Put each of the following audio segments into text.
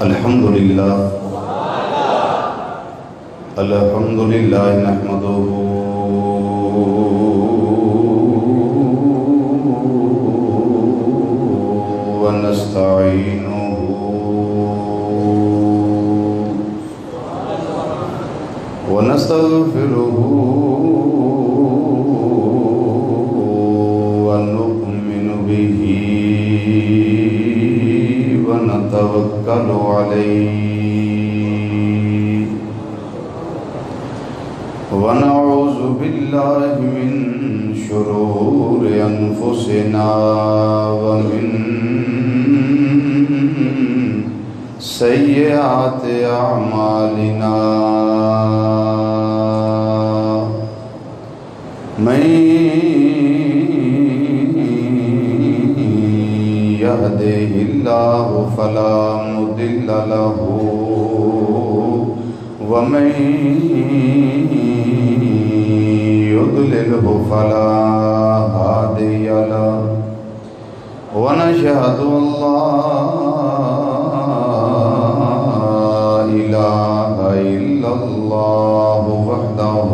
الحمد لله نحمده ونستعينه ونستغفره ونؤمن به ونتوكل عليه ونعوذ بالله من شرور أنفسنا ومن سيئات أعمالنا من يهده الله فلا مضل له ومن يضلله فلا هادي له ونشهد أن لا إله إلا الله وحده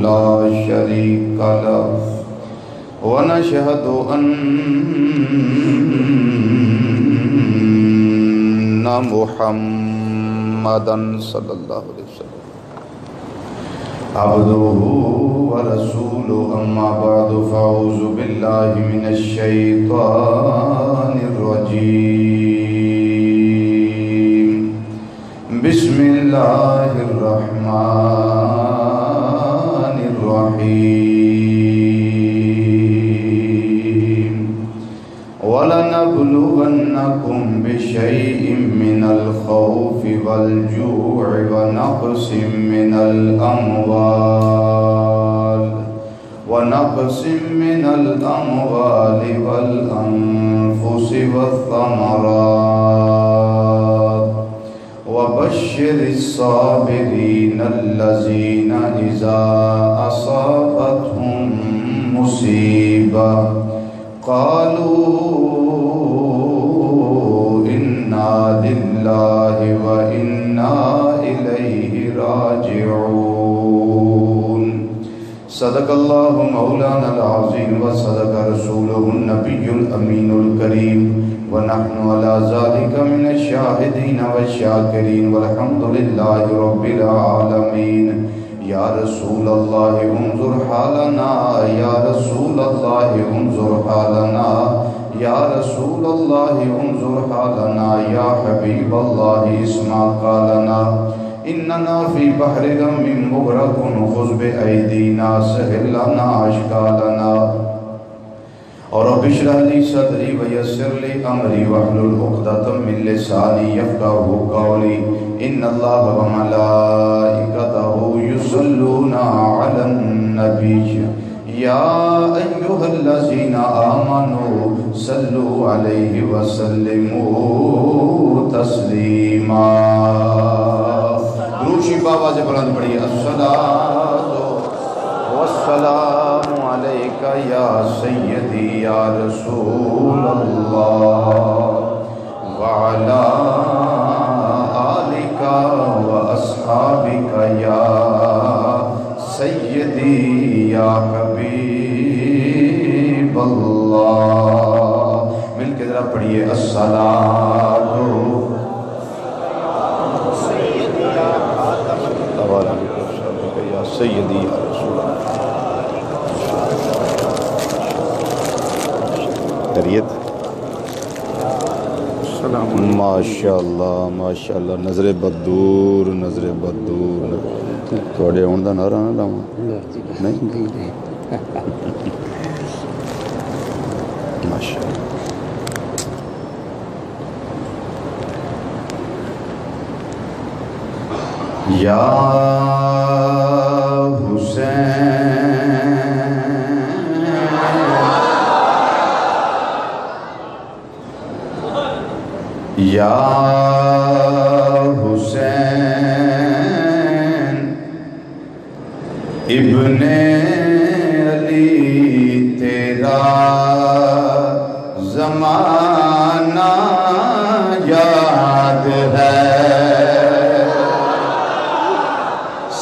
لا شريك له ونشهد أن محمدا صلى الله عليه وسلم عبده ورسوله أما بعد فأعوذ بالله من الشيطان الرجيم بسم الله الرحمن الرحيم ولنبلونكم بشيء من الخوف والجوع ونقص من الأموال والأنفس والثمرات وبشر الصابرين الذين إذا أصابتهم مصيبة قالوا إنا لله وإنا إليه راجعون صدق الله مولانا العظيم وصدق رسوله النبي الأمين الكريم ونحن على ذلك من الشاهدين والشاكرين والحمد لله رب العالمين يا رسول الله انظر حالنا يا رسول الله انظر حالنا يا رسول الله انظر حالنا يا حبيب الله اسمع قالنا إننا في بحر غم مغرق خذ بأيدينا سهل لنا أشكالنا رب اشرح لي صدري ويسر لي أمري واحلل عقدة من لساني يفقهوا قولي إن الله وملائكته يصلون على النبي يا أيها الذين آمنوا صلوا عليه وسلموا تسليما درود شریف آواز بلند پڑھیے الصلاۃ والسلام علیک یا سیدی یا رسول اللہ وعلی آلک واصحابک یا سیدی یا حبیب اللہ مل کے ذرا پڑھیے الصلاۃ سیدی یا رسول اللہ خیریت ماشاءاللہ ماشاءاللہ نظر بدور تھوڑے ہون دا نعرہ نہ لاؤں نہیں ماشاءاللہ یا یا حسین ابن علی تیرا زمانہ یاد ہے.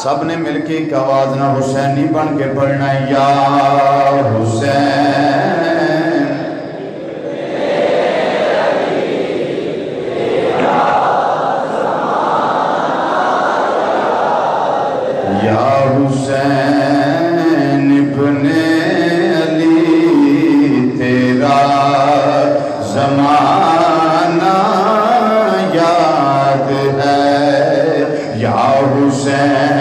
سب نے مل کے ایک آواز نہ حسینی بن کے پڑھنا ہے. یا حسین یا حسین ابن علی تیرا زمانہ یاد ہے. یا حسین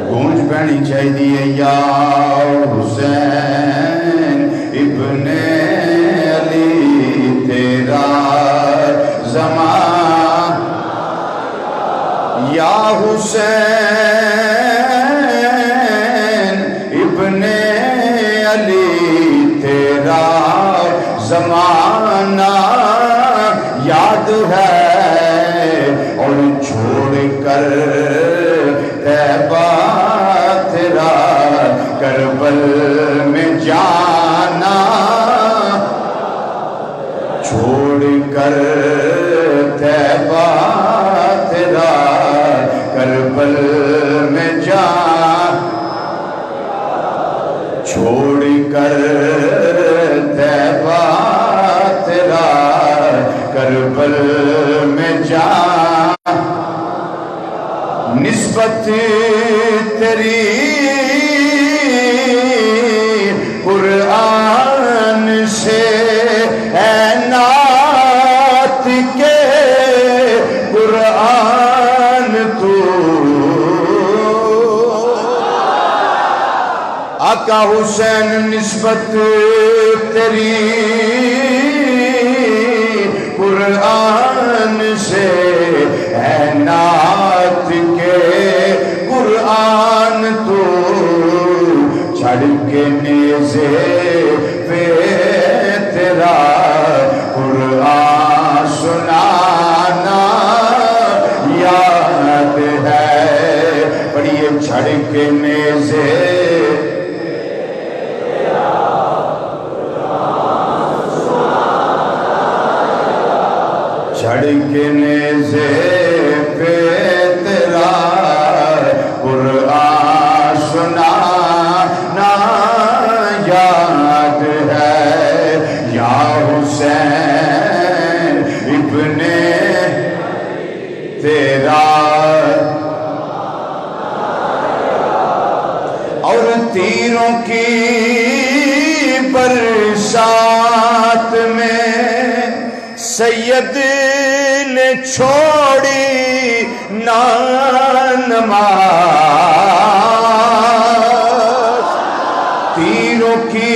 گونج پہنی چاہیے. یا حسین ابن علی تیرا زمان. یا حسین ابن علی تیرا زمانہ یاد ہے. اور چھوڑ کر طیبہ تیرا کربل میں جانا. چھوڑ کر طیبہ تیرا کربل میں جانا. چھوڑ کر طیبہ تیرا کربل میں جانا. نسبت تیری قرآن سے اے نعت کے قرآن تو. آقا حسین نسبت تیری قرآن سے اے نعت کے قرآن تو. چھڑ کے نیزے پہ تیرا قرآن سنانا یاد ہے. پڑھیے چھڑ کے نیزے چھڑ کے نیزے پہ تیرا قرآن سنانا یاد ہے. یا حسین ابن تیرا اور تیروں کی برسات میں سید نے چھوڑی نماز. تیروں کی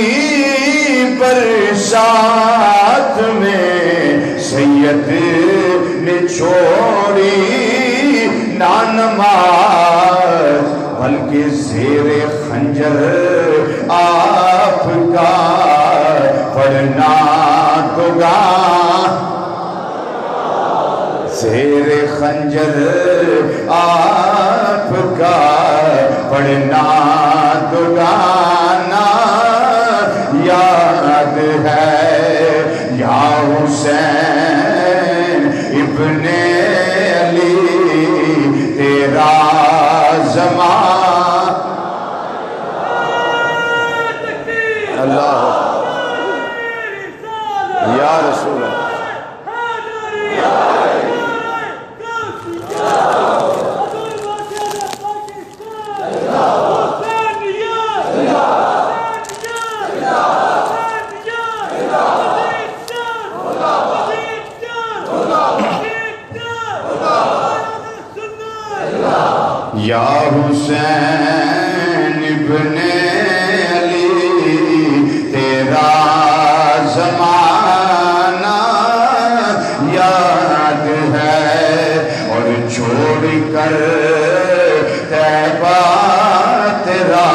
برسات میں سید نے چھوڑی نماز. بلکہ زیر خنجر آپ کا پڑھنا تو گا. زیر خنجر آپ کا پڑھنا تو گانا یاد ہے. یا حسین ابن علی تیرا زمان. اللہ یا رسول اللہ. یا حسین ابن علی تیرا زمانہ یاد ہے. اور چھوڑ کر طیبہ تیرا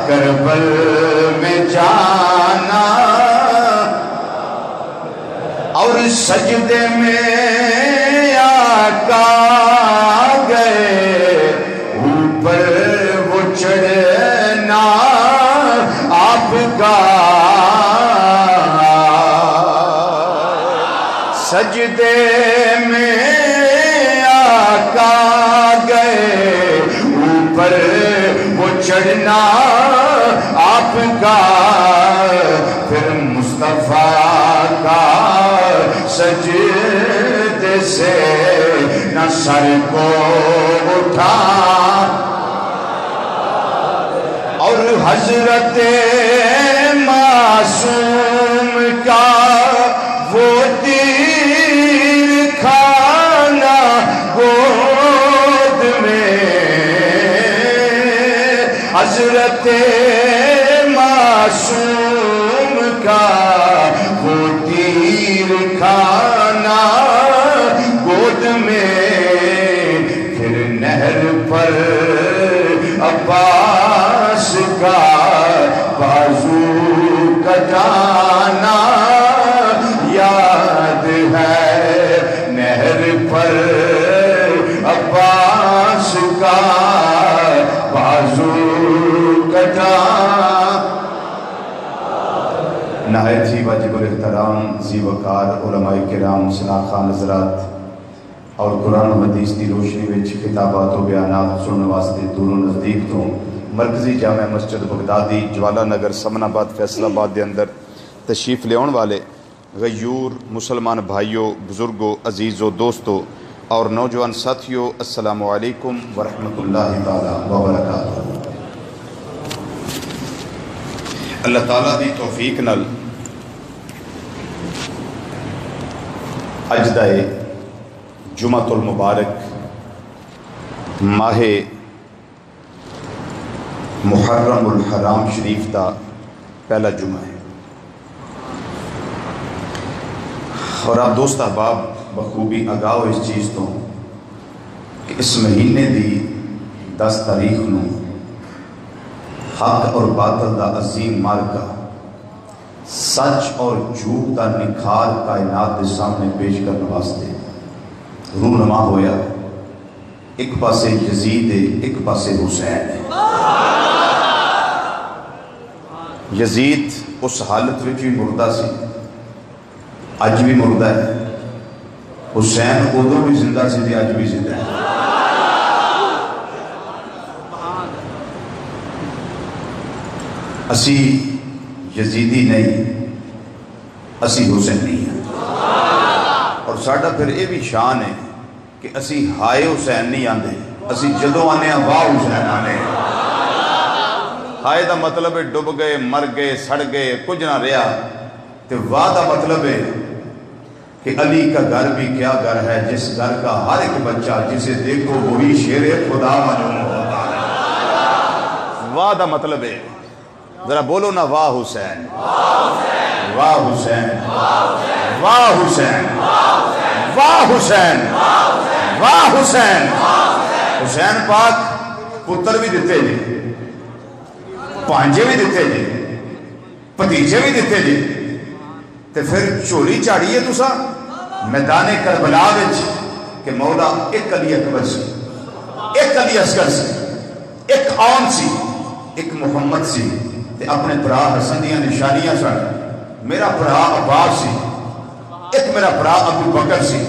کربل میں جانا سجدے میں آقا گئے اوپر وہ چڑھنا آپ کا سجدے میں آقا گئے اوپر وہ چڑھنا آپ کا پھر مصطفیٰ کا سجدے سے نہ سر کو اٹھا اور حضرت معصوم کا وہ تیر کھانا گود میں حضرت معصوم کا وہ تیر کھانا گود میں پھر نہر پر عباس کا بازو کٹانا یاد ہے نہر پر عباس کا بازو کٹا نہایت ہی واجب الاحترام ذی وقار علماء کرام شناخواں حضرات اور قرآن و حدیث دی روشنی وچ خطابات و بیانات سننے واسطے دور و نزدیک تو مرکزی جامع مسجد بغدادی جوالا نگر سمن آباد فیصل آباد دے اندر تشریف لیاون والے غیور مسلمان بھائیوں بزرگوں عزیزوں دوستوں اور نوجوان ساتھیوں السلام علیکم ورحمۃ اللہ تعالی وبرکاتہ۔ اللہ تعالیٰ دی توفیق نال اج دا جمعۃ المبارک ماہ محرم الحرام شریف دا پہلا جمعہ ہے اور آپ دوست احباب بخوبی آگاہ ہو اس چیز تو کہ اس مہینے دی 10 تاریخ نو حق اور باطل دا عظیم مارکا سچ اور جھوٹ دا نکھار کائنات کے سامنے پیش کرنے واسطے رونما ہویا ایک پاسے یزید ہے ایک پاسے حسین ہے۔ یزید اس حالت میں بھی مردہ سی اج بھی مردہ ہے، حسین ادو بھی زندہ سی تھی اج بھی زندہ ہے۔ اسی یزیدی نہیں اسی حسینی ہیں اور ساڈا پھر یہ بھی شان ہے کہ اسی ہائے حسین نہیں آندے، اسی جدوں آنے ہیں واہ حسین آنے ہیں۔ ہائے دا مطلب ہے ڈب گئے مر گئے سڑ گئے کچھ نہ رہا، تو واہ دا مطلب ہے کہ علی کا گھر بھی کیا گھر ہے جس گھر کا ہر ایک بچہ جسے دیکھو وہی شیر خدا معلوم ہوتا ہے۔ واہ دا مطلب ہے ذرا بولو نا واہ حسین واہ حسین واہ حسین واہ حسین واہ حسین۔ حسین پاک پتر بھی دیتے جی، پانجے بھی دیتے جی، پتیجے بھی دیتے جی، تے پھر چولی چاڑیے تسا میدان کربلا وچ کہ مولا ایک علی اکبر سی، ایک علی اصغر سی، ایک آن سی، ایک محمد سی، تے اپنے برا حسن دیاں نشانیاں سن۔ میرا برا عباس سی، ایک میرا برا ابو بکر سی،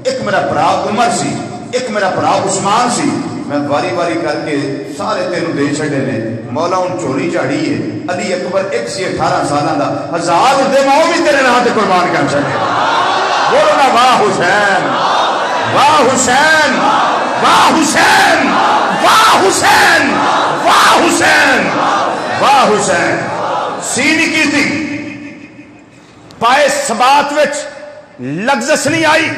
ایک میرا برا عمر سی، ایک میرا برا عثمان سی۔ میں باری باری کر کے سارے تینوں دے چھڑے نے، مولا ان چوری چاڑی ہے علی اکبر ایک سی 18 سالہ دا، 1000 دے ماں بھی تیرے نام تے قربان کر چھڑے۔ بولو نا واہ حسین واہ حسین واہ حسین واہ حسین واہ حسین واہ حسین۔ سینی کی تھی پائے سبات وچ لگزش نہیں آئی،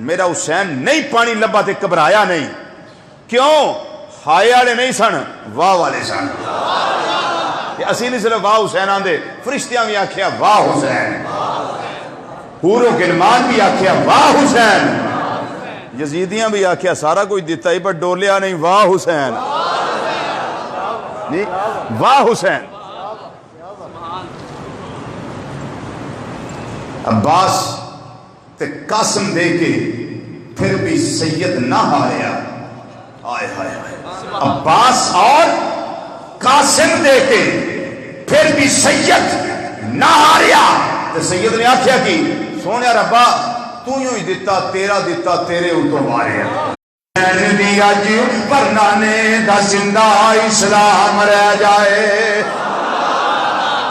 میرا حسین نہیں پانی لبا تے گھبرایا نہیں، کیوں؟ ہائے والے نہیں سن واہ والے سن۔ اسی نہیں صرف واہ حسین آندے، فرشتیاں بھی آکھیا واہ حسین، حور و گلمان بھی آکھیا واہ حسین، یزیدیاں بھی آکھیا سارا کوئی دیتا ہی پر ڈولیا نہیں واہ حسین واہ حسین۔ عباس تے قاسم دے کے پھر بھی سید نہ ہاریا. آئے ہائے ہائے. عباس اور قاسم دے کے پھر بھی سید نہ ہاریا. تے سید نے آکھیا کہ سونے ربا تو یوں ہی دیتا تیرا دیتا تیرے اتو ماریا. این دی اج پرنانے دا زندہ اسلام رہ جائے.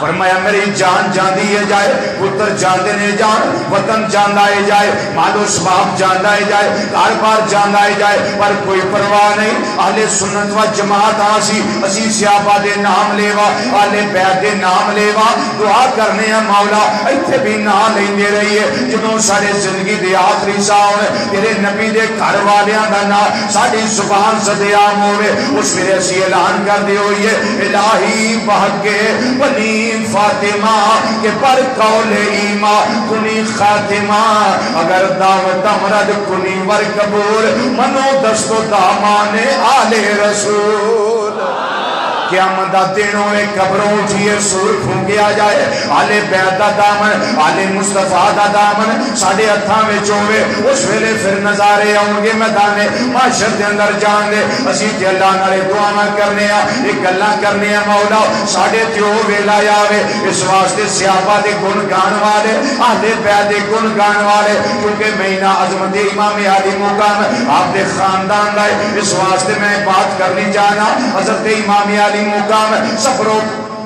فرمایا میری جان جاندی ہے جائے, پتر جاندے نے جان, وطن جاندہ ہے جائے, مال و سباب جاندہ ہے جائے, کاربار جاندہ ہے جائے, پر کوئی پرواہ نہیں. اہل سنت و جماعت آسی اسی صحابہ دے نام لیوا, اہل بیت دے نام لیوا, دعا کرنے ہیں مولا ایتھے بھی نام لیندے رہی ہے. جنہوں سارے زندگی دے آخری ساؤں تیرے نبی دے گھر والیاں دا نام ساڑی زبان سے عام ہوئے, اس میرے اسی اعلان کر دے ہوئی ہے الہی بہکے بنی فاطمہ کہ پر قول ایمان کنی خاتمہ, اگر دعوت امرد کنی ور قبول منو دستو دامان آل رسول. قیامت دا دنوں میں قبروں اٹھیے سور پھونکیا جائے, آل بیت دا دامن آل مصطفیٰ دا دامن ساڑھے ہتھاں میں چوے, اس ویلے پھر نظارے آؤں گے میدانے معاشر دے اندر جان دے. اسی تے اللہ نالے دعا کرنے ایک گلاں کرنے مولا ساڑھے تیو ویلا آوے. اس واسطے صحابہ دے گن گان والے آل بیت دے گن گان والے, کیونکہ مہینہ عظمت امام علی مقام آپ دے خاندان لائے. اس واسطے میں بات کرنی چاہنا حضرت امام علی مقام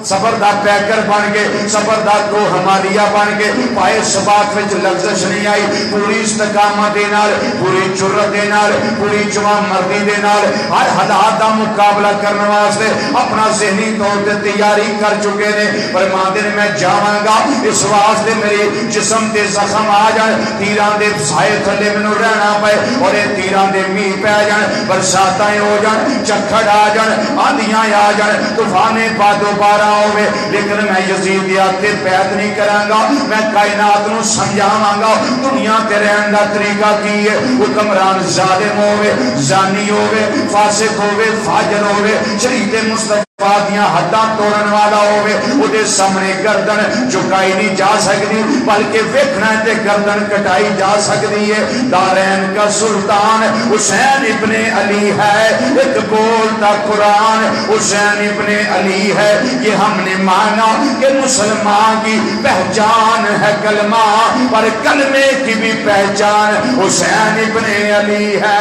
صبر دا پیکر بن کے, صبر دا کو ہماریہ بن کے, پائے سبات وچ لغزش نہیں آئی. پوری استقامت دے نال, پوری جرت دے نال, پوری جوان مردی دے نال ہر حالات دا مقابلہ کرنے واسطے اپنا ذہنی طور تے تیاری کر چکے نے. فرماندے نے میں جاواں گا اس واسطے میری جسم تے زخم آ جان, تیراں دے سائے تھلے مینوں رہنا پے, اور اے تیراں دے میل پے جان, برساتاں ہو جان, چکھڑ آ جان, آندیاں آ جان, طوفانے بادو بارہ ہوئے, لیکن میں یزیدیات تے بیعت نہیں کراں گا. میں کائنات نو سمجھاواں گا دنیا تے رہن دا طریقہ کی ہے. حکمران ظالم ہوئے, زانی ہوئے, فاسق ہوئے, فاجر ہوئے, شریعت مصطفیٰ دیاں حداں توڑن والا ہوئے, او دے سامنے گردن جھکائی نہیں جا سکتی, بلکہ ویکھنا تے گردن کٹائی جا سکتی ہے. دارین کا سلطان حسین ابن علی ہے, ایک بولتا قرآن حسین ابن علی ہے. یہ ہم نے مانا کہ مسلمان کی پہچان ہے کلمہ, پر کلمے کی بھی پہچان حسین ابن علی ہے.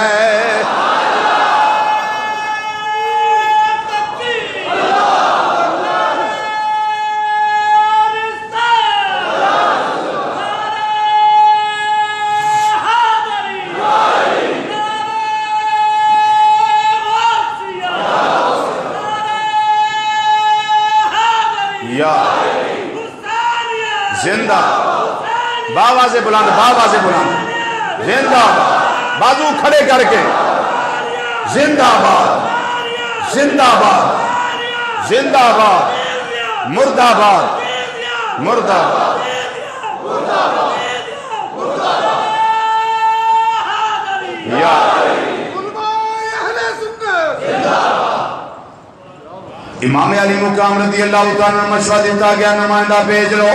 زندہ بابا سے بلند, بابا سے بلند, زندہ بازو کھڑے کر کے زندہ باد, زندہ باد, زندہ باد, مردہ باد, مردہ باد. یا امام علی مقام رضی اللہ تعالیٰ مشورہ دیتا گیا, نمائندہ بھیج لو.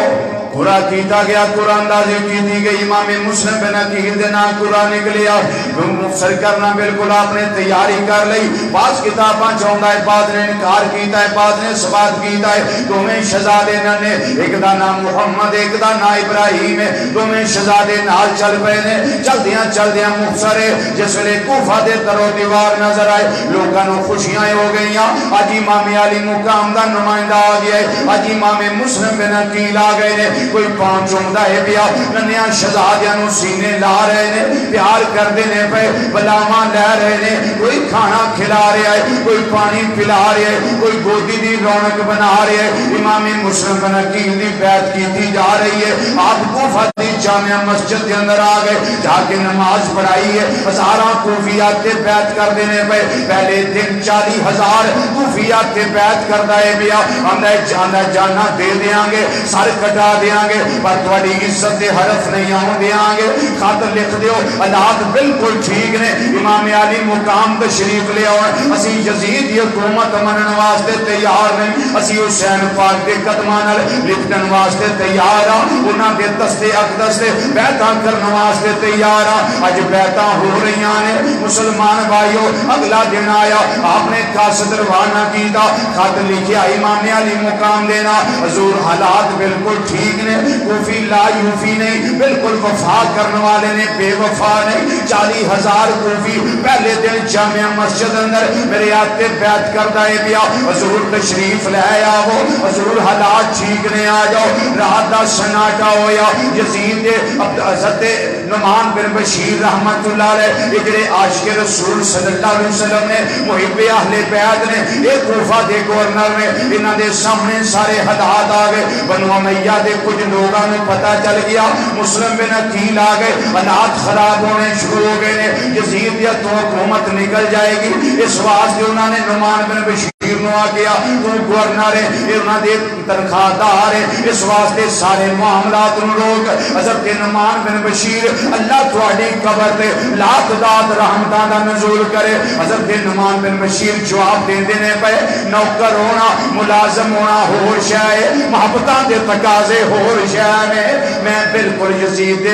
قرآن کیتا گیا, قرآن اندازی کی دی گئی. امام مسلم بن عقیل دینا قرآن نکلیا, مفسر کرنا بالکل آپ نے تیاری کر لئی. بعض کتاباں چاہتا ہے, بعض نے انکار کیتا ہے, بعض نے ثبات کیتا ہے. دونوں شہزادے نے, ایک دا نام محمد, ایک دا نام ابراہیم ہے. دونوں شہزادے نال چل پے نے. چلدیاں چلدیاں مفسر جس ویلے کوفہ دے درو دیوار نظر آئے, لوگاں نو خوشیاں ہو گئیاں. اج امام علی مقام دا نمائندہ آ گیا ہے, اج امام مسلم بن عقیل آ گئے نے. کوئی پان چومدا ہے پیا, ننیاں شہزادیاں نو سینے لا رہے نے, پیار کردے نے پے, بلاواں لے رہے نے. کوئی کھانا کھلا رہا ہے, کوئی پانی پلا رہا ہے, کوئی گودی دی رونق بنا رہا ہے. امام مسلم بن عقیل دی بیعت کیتی جا رہی ہے. آپ کوفہ دی جامع مسجد کے اندر آ گئے, جا کے نماز پڑھائی ہے. ہزاراں کوفیات تے بیعت کر دینے پے. پہلے دن 40,000 کوفیات تے بیعت کردا ہے پیا. آندا جانا جانا دے دیاں گے, سر کٹا دیاں گے, پر تھوڑی عزت دے حرف نہیں آن دیاں گے. خط لکھ دیو, حالات بالکل ٹھیک نے. امام علی مقام تشریف لے آؤ, اسی یزید دی حکومت منن واسطے تیار نہیں, اسی حسین پاک دے قدماں نال لپٹن واسطے تیار ہاں. انہاں دے دستے اقدس دستے بیعتاں کرنے واسطے تیار ہاں اج بیعتاں ہو رہی نے مسلمان بھائیو اگلا دن آیا آپ نے قاصد روانہ کیتا خط لکھیا امام علی مقام دینا حضور حالات بالکل ٹھیک نے کوفی لا یوفی نہیں بالکل وفا کرنے والے نے بے وفا نہیں 40,000 کوفی پہلے دن جامعہ مسجد اندر میرے آتے بیعت کردہ ہے بیا حضور تشریف لے آؤ حضور حالات ٹھیک نے آ جاؤ رات دا سناٹا ہویا یزید حضرت نعمان بن بشیر رحمت اللہ علیہ اجرے عاشق رسول صلی اللہ علیہ وسلم نے محب اہل بیعت نے ایک کوفہ دے گورنر نے انہاں دے سامنے سارے حالات آ گئے بنو امیہ دے کچھ لوگاں نوں پتہ چل گیا مسلم بن عقیل آ گئے حالات خراب ہونے شروع ہو گئے نے یزید یا تو حکومت نکل جائے گی اس واسطے انہوں نے نعمان بن بشیر نو آ گیا تو گورنر ہے انہوں نے تنخواہ دار ہے اس واسطے سارے معاملات نو روک حضرت نعمان بن بشیر اللہ تواڈی قبر تے لاکھ داد رحمتاں دا نزول کرے حضرت نعمان بن بشیر جواب دیندے نے پے نوکر ہونا ملازم ہونا ہور شے محبتاں دے تقاضے ہور شے نے میں بالکل یزید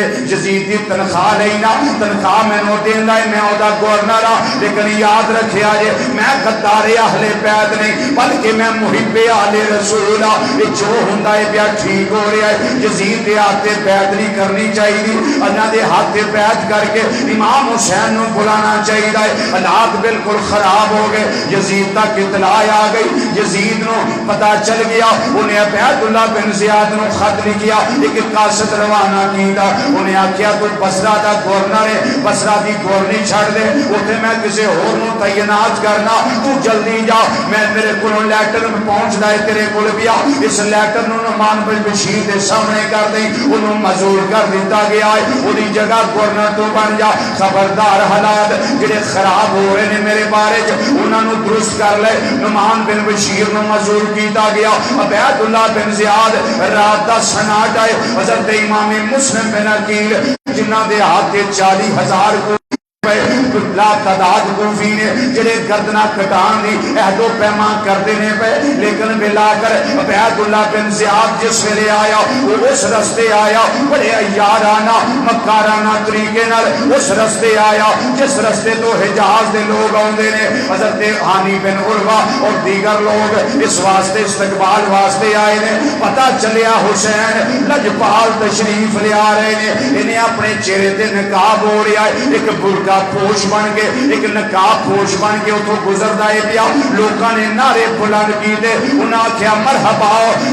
دی تنخواہ لینا تنخواہ میں نو دیندا ہے میں اودا گورنر ہاں لیکن یاد رکھیا جے میں غدار اہل بیت نہیں بلکہ میں محب اہل رسول ہاں یہ جو ہوندا ہے پیا ٹھیک ہو رہا ہے یزید دے ہاتھے بیعت نہیں کرنی چاہیے انہاں دے ہاتھے بیعت کر کے امام حسین نو بلانا چاہیے حالات بالکل خراب ہو گئے یزید تک اطلاع آ گئی یزید نو پتہ چل گیا انہیں عبید اللہ بن زیاد نو خط لکھیا ایک قاصد روانہ کیتا انہیں آکھیا تو بصرہ دا گورنر ہے بصرہ دی گورنی چھڑ دے اوتھے میں کسی اور نو تعینات کرنا تو جلدی جا میں میرے کولوں لیٹر پہنچ دے تیرے کول پیا اس لیٹر نو نعمان بن بشیر دے سامنے کر دیں انہوں مزور کر دیتا گیا ہے وہی جگہ گورنر تو بن جا خبردار حالات جڑے خراب ہو رہے ہیں میرے بارے انہوں نے درست کر لے نعمان بن بشیر نو مزور کیتا گیا عبید اللہ بن زیاد رات دا سناٹا ہے حضرت امام مسلم بن عقیل جنہ دے ہاتھے 40,000 کو لا تعداد کوفی نے جڑے گردنا کٹان دی عہد و پیمان کرتے نے پہ لیکن ملا کر عبید اللہ بن زیاد جس ویلے آیا وہ اس رستے آیا بڑے عیارانہ مکارانہ طریقے نال اس رستے آیا جس رستے تو حجاز دے لوگ آندے نے حضرت ہانی بن عروہ اور دیگر لوگ اس واسطے استقبال واسطے آئے نے پتہ چلیا حسین لجپال تشریف لے آ رہے نے انہیں اپنے چہرے تے نقاب ہو رہا ہے ایک برقع پوش بن کے ایک نقاب پوش بن کے اتوں گزردا ہے پیا لوکاں نے نعرے بلند کیتے انہاں آکھیا مرحبا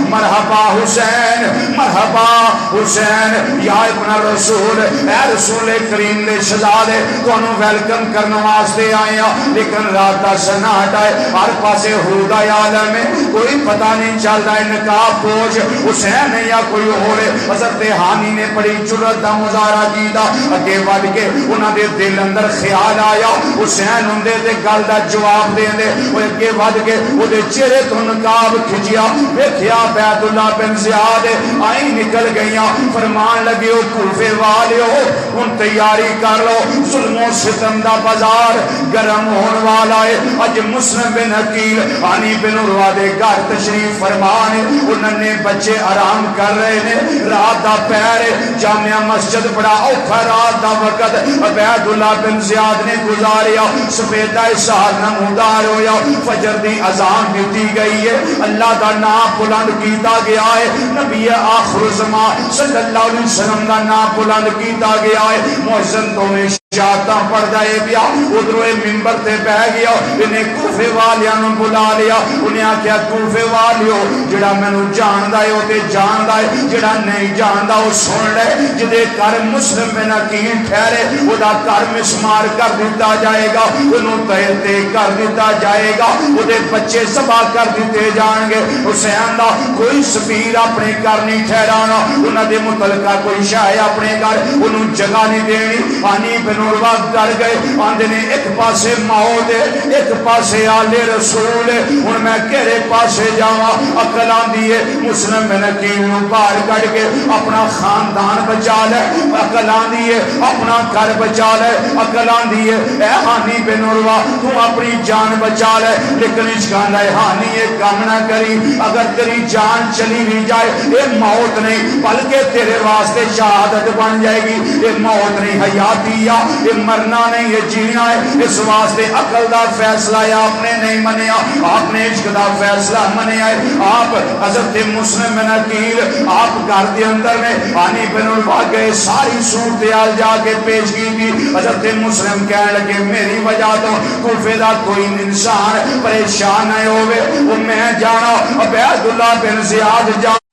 مرحبا حسین مرحبا حسین یا ابن رسول اے رسول کریم دے شہزادے تانوں ویلکم کرنے واسطے آئے ہیں لیکن رات دا سناٹا ہے ہر پاسے ہودہ عالم ہے کوئی پتہ نہیں چلدا ہے نقاب پوش حسین ہے یا کوئی اور ہے حضرت ہانی نے بڑی جرأت دا مظاہرہ کیتا اگے بڑھ کے انہاں دے دل اندر خیال آیا حسین ہوندے تے گل دا جواب دے دے وہ اگے ود کے وہ دے چہرے تو نقاب کھچیا ویکھیا عبید اللہ بن زیاد آئی نکل گئیاں فرمان لگے او کوفے والیو ہن تیاری کر لو ظلم و ستم دا بازار گرم ہون والا ہے اج مسلم بن عقیل ہانی بن عروہ دے گھر تشریف فرمان انہاں نے بچے آرام کر رہے نے رات دا پہر جامعہ مسجد بڑا اوکھا رات دا وقت عبید اللہ بن زیاد نے گزاریا سفیدہ سہر نمودار ہویا فجر دی اذان دیتی گئی ہے اللہ دا نام بلند کیتا گیا ہے نبی آخر زمان صلی اللہ علیہ وسلم دا نام بلند کیتا گیا ہے محسن تو میں شاہتاں پڑھ جائے بیا ادھروے ممبر تے بہ گیا انہیں کوفے والیاں نو بلا لیا انہیں آکھیا کوفے والیو جڑا میں نو جاندہ ہے وہ تے جاندہ ہے جڑا نہیں جاندہ وہ سن لے جدے کر مسلم بن عقیل ٹھہرے وہ دا کر مسمار کر دیتا جائے گا انہوں تہتے کر دیتا جائے گا وہ دے بچے سبا کر دیتے جائیں گے حسین دا کوئی سفیر اپنے کر نہیں ٹھہرانا انہوں دے متعلقہ کوئی شاہ اپنے کر انہوں جگہ نہیں دینی آنی بن عروہ ڈر گئے آندے نے ایک پاسے موت ہے ایک پاسے آلے رسول ہے ہن میں کہڑے پاسے جاواں عقل آندی ہے مسلم بن عقیل نو باہر کڈ کے اپنا خاندان بچا لے عقل آندی ہے اپنا گھر بچا لے عقل آندی ہے اے ہانی بن عروہ تو اپنی جان بچا لے لیکن اس کہندا ہے ہانی یہ کام نہ کری اگر تیری جان چلی بھی جائے یہ موت نہیں بلکہ تیرے واسطے شہادت بن جائے گی یہ موت نہیں حیاتی ہے یہ مرنا نہیں یہ جینا ہے اس واسطے عقل دا فیصلہ ہے آپ نے نہیں منیا آپ نے عشق دا فیصلہ منیا ہے آپ حضرت مسلم بن عقیل آپ گھر دے اندر میں ہانی بن عروہ گئے ساری صورتحال جا کے پیش کی تھی حضرت مسلم کہنے لگے میری وجہ تو کوفے دا کوئی انسان پریشان نہیں ہوئے وہ میں جانا عبید اللہ بن زیاد جانے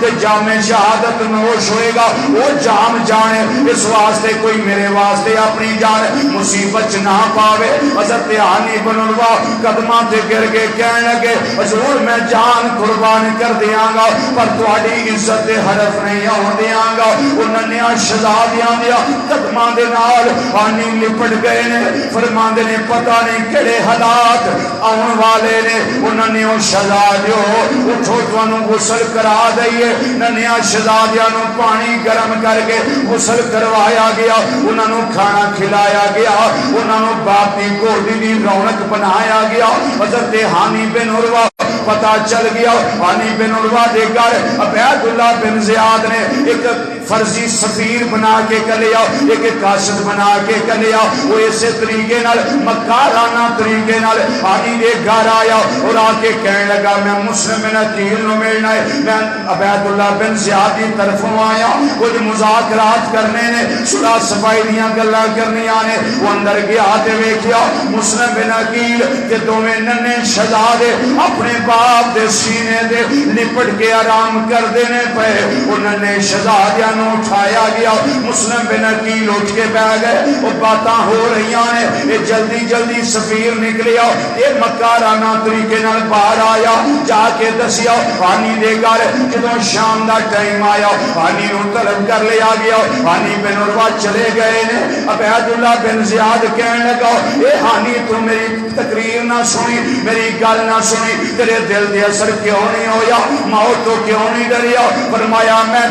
کہ جام شہادت نوش ہوئے گا وہ جام جانے اس واسطے کوئی میرے واسطے اپنی جان مصیبت نہ پاوے حضرت ہانی بن عروہ قدماں تے گر کے کہنے لگے حضور میں جان قربان کر دیاں گا پر تہاڈی عزت حرف نہیں ہون دیاں گا انہاں نے شہزادیاں دیا قدماں دے نال ہانی لپٹ گئے نے فرماندے نے پتہ نہیں کہڑے حالات آن والے نے انہاں نے شہزادیو اٹھو تانوں غسل کرا دئیے ننیا شہزادیاں نو پانی گرم کر کے غسل کروایا گیا انہاں نو کھانا کھلایا گیا انہاں نو باپ دی گودی دی رونق بنایا گیا حضرت ہانی بن عروہ پتہ چل گیا ہانی بن عروہ دے گھر عبید اللہ بن زیاد نے ایک فرضی سفیر بنا کے کلیا ایک قاصد بنا کے کلیا وہ اسے طریقے نال مکارانہ طریقے نال ہانی دے گھر آیا اور آ کے کہنے لگا میں مسلم بن عقیل نو ملنا ہے میں عبید اللہ بن زیاد کی طرفوں آیا کچھ مذاکرات کرنے نے صلح صفائی دیاں گلاں کرنیاں نے وہ اندر گیا تے ویکھیا مسلم بن عقیل کہ دوویں ننے شہزادے اپنے باپ دے سینے دے لپٹ کے آرام کر دینے پے انہوں نے شہزادیاں نو اٹھایا گیا مسلم بن عقیل اٹھ کے بیٹھ گئے وہ باتاں ہو رہی نے یہ جلدی جلدی سفیر نکلیا یہ مکارانہ طریقے نال باہر آیا جا کے دسیا ہانی دے گھر جدوں شام دا ٹائم آیا ہانی نو طلب کر لیا گیا ہانی بن عروہ چلے گئے نے عبید اللہ بن زیاد کہنے لگا اے ہانی تو میری تقریر نہ سنی میری گل نہ سنی تیرے دل دے اثر کیوں نہیں ہویا موت تو کیوں نہیں ڈریا فرمایا میں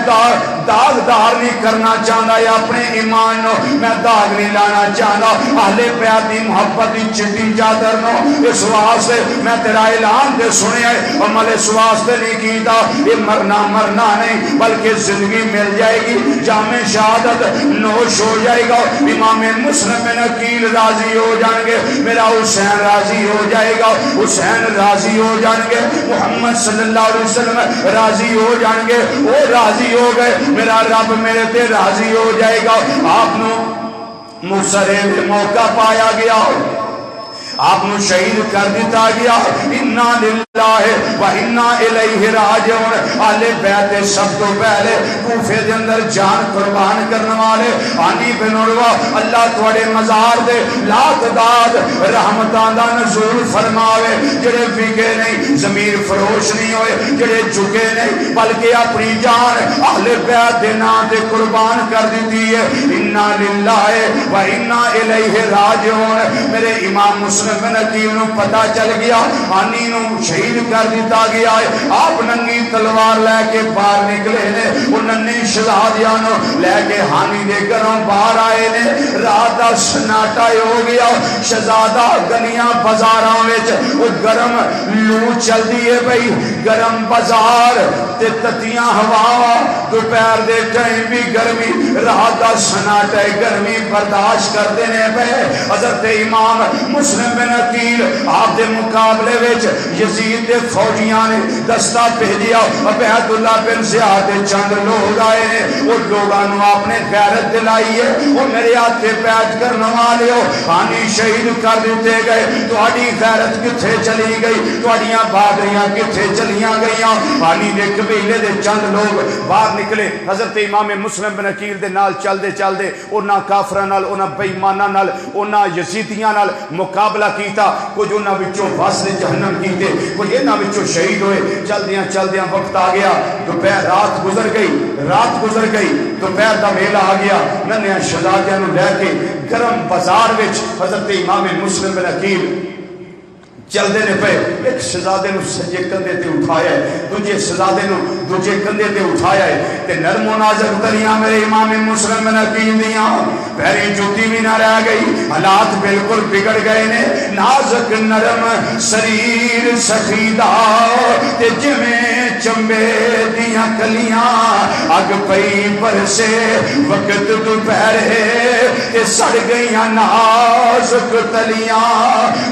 داغدار نہیں کرنا چاہتا یا اپنے ایمان نو میں داغ نہیں لانا چاہتا اہل بیت دی محبت دی چٹی چادر نو اس واسطے میں تیرا اعلان دے سنیا ہے عمل اس واسطے نہیں کیتا یہ مرنا نہیں بلکہ زندگی مل جائے گی جام شہادت نوش ہو جائے گا امام مسلم بن عقیل راضی ہو جائیں گے میرا حسین راضی ہو جائے گا حسین راضی ہو جائیں گے محمد صلی اللہ علیہ وسلم راضی ہو جائیں گے وہ راضی ہو گئے میرا رب میرے تے راضی ہو جائے گا آپ نو مصرے موقع پایا گیا آپ نو شہید کر دیتا گیا انا للہ و انا الیہ راجعون اہل بیت سب تو پہلے کوفے دے اندر جان قربان کرنے والے ہانی بن عروہ اللہ تواڈے مزار دے لا تعداد رحمتاں دا نزول فرماوے جڑے وکے نہیں ضمیر فروش نہیں ہوئے جڑے جھکے نہیں بلکہ اپنی جان اہل بیت دے نام تے قربان کر دیتی ہے انا للہ و انا الیہ راجعون میرے امام مسلم بن عقیل نو پتہ چل گیا ہانی نو شہید کر دیتا گیا ہے آپ ننگی تلوار لے کے باہر نکلے نے وہ ننی شہزادیاں نو لے کے ہانی دے گھروں باہر آئے نے رات دا سناٹا ہو گیا شہزادہ گلیاں بازاراں وچ وہ گرم لو چلدی ہے بھئی گرم بازار تے تتیاں ہواواں دوپہر دے ٹائم بھی گرمی رات دا سناٹا گرمی برداشت کردے نے پے حضرت امام مسلم بن عقیل آپ دے مقابلے وچ یزید دے فوجیاں نے دستہ بھیجیا عبید اللہ بن زیاد دے چند لوگ آئے نے وہ لوگاں نو آپ نے غیرت دلائی ہے وہ میرے ہاتھ تے بیٹھ کر نوالے ہو ہانی شہید کر دیتے گئے تہاڈی غیرت کتھے چلی گئی تہاڈیاں بہادریاں کتھے چلیاں گئیاں ہانی دے قبیلے دے چند لوگ باہر نکلے حضرت امام مسلم بن عقیل دے نال چلدے چلدے انہاں کافراں نال انہاں بے ایماناں نال انہاں یزیدیاں نال مقابلہ کیتا کچھ انہاں وچوں وصل جہنم کیتے کچھ انہاں وچوں شہید ہوئے چلدیاں چلدیاں وقت آ گیا دوپہر رات گزر گئی دوپہر دا ویلا آ گیا ننھیاں شہزادیاں نوں لے کے گرم بازار وچ حضرت امام مسلم بن عقیل چلدے نے پے ایک شہزادے نو سجے کندھے تے اٹھایا ہے دوجے شہزادے نو دوجے کندھے تے اٹھایا ہے تے نرم و نازک تلیاں میرے امام مسلم بن عقیل دیاں پیری جوتی بھی نہ رہ گئی حالات بالکل بگڑ گئے نے نازک نرم شریر سخیدہ تے جویں چمبے دیاں کلیاں اگ پئی برسے وقت دوپہرے تے سڑ گئیاں نازک تلیاں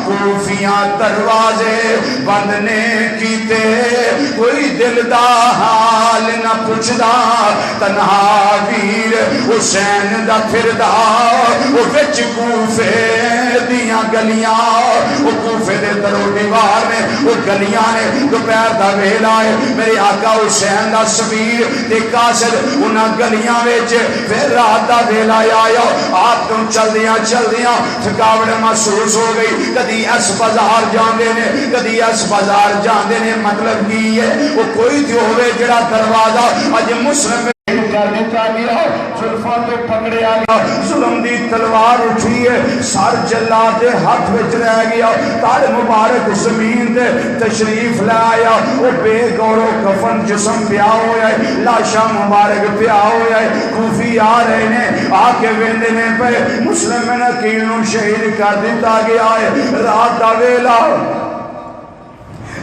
کوفیاں دروازے بند نے کیتے کوئی دل دا حال نہ پوچھدا تنہا ویر حسین دا پھردا وہ وچ کوفے دیاں گلیاں وہ کوفے دے درو دیوار نے وہ گلیاں نے دوپہر دا ویلا ہے میرے آقا حسین دا سفیر تے قاصد انہاں گلیاں وچ پھر رات دا ویلا آیا آپ تو چلدیاں تھکاوٹ محسوس ہو گئی کدی اس بازار جاندے نے کدی اس بازار جاندے نے مطلب کی ہے وہ کوئی تے ہوے جڑا دروازہ اج مسلم کرنے چاہیا زلفاں تو پکڑیا گیا ظلم دی تلوار اٹھی ہے سر جلاد دے ہاتھ وچ رہ گیا تار مبارک زمین دے تشریف لے آیا وہ بے گور و کفن جسم پیا ہویا ہے لاشاں مبارک پیا ہویا ہے کوفی آ رہے نے آ کے ویندے نے پے مسلم بن عقیل نوں شہید کر دتا گیا ہے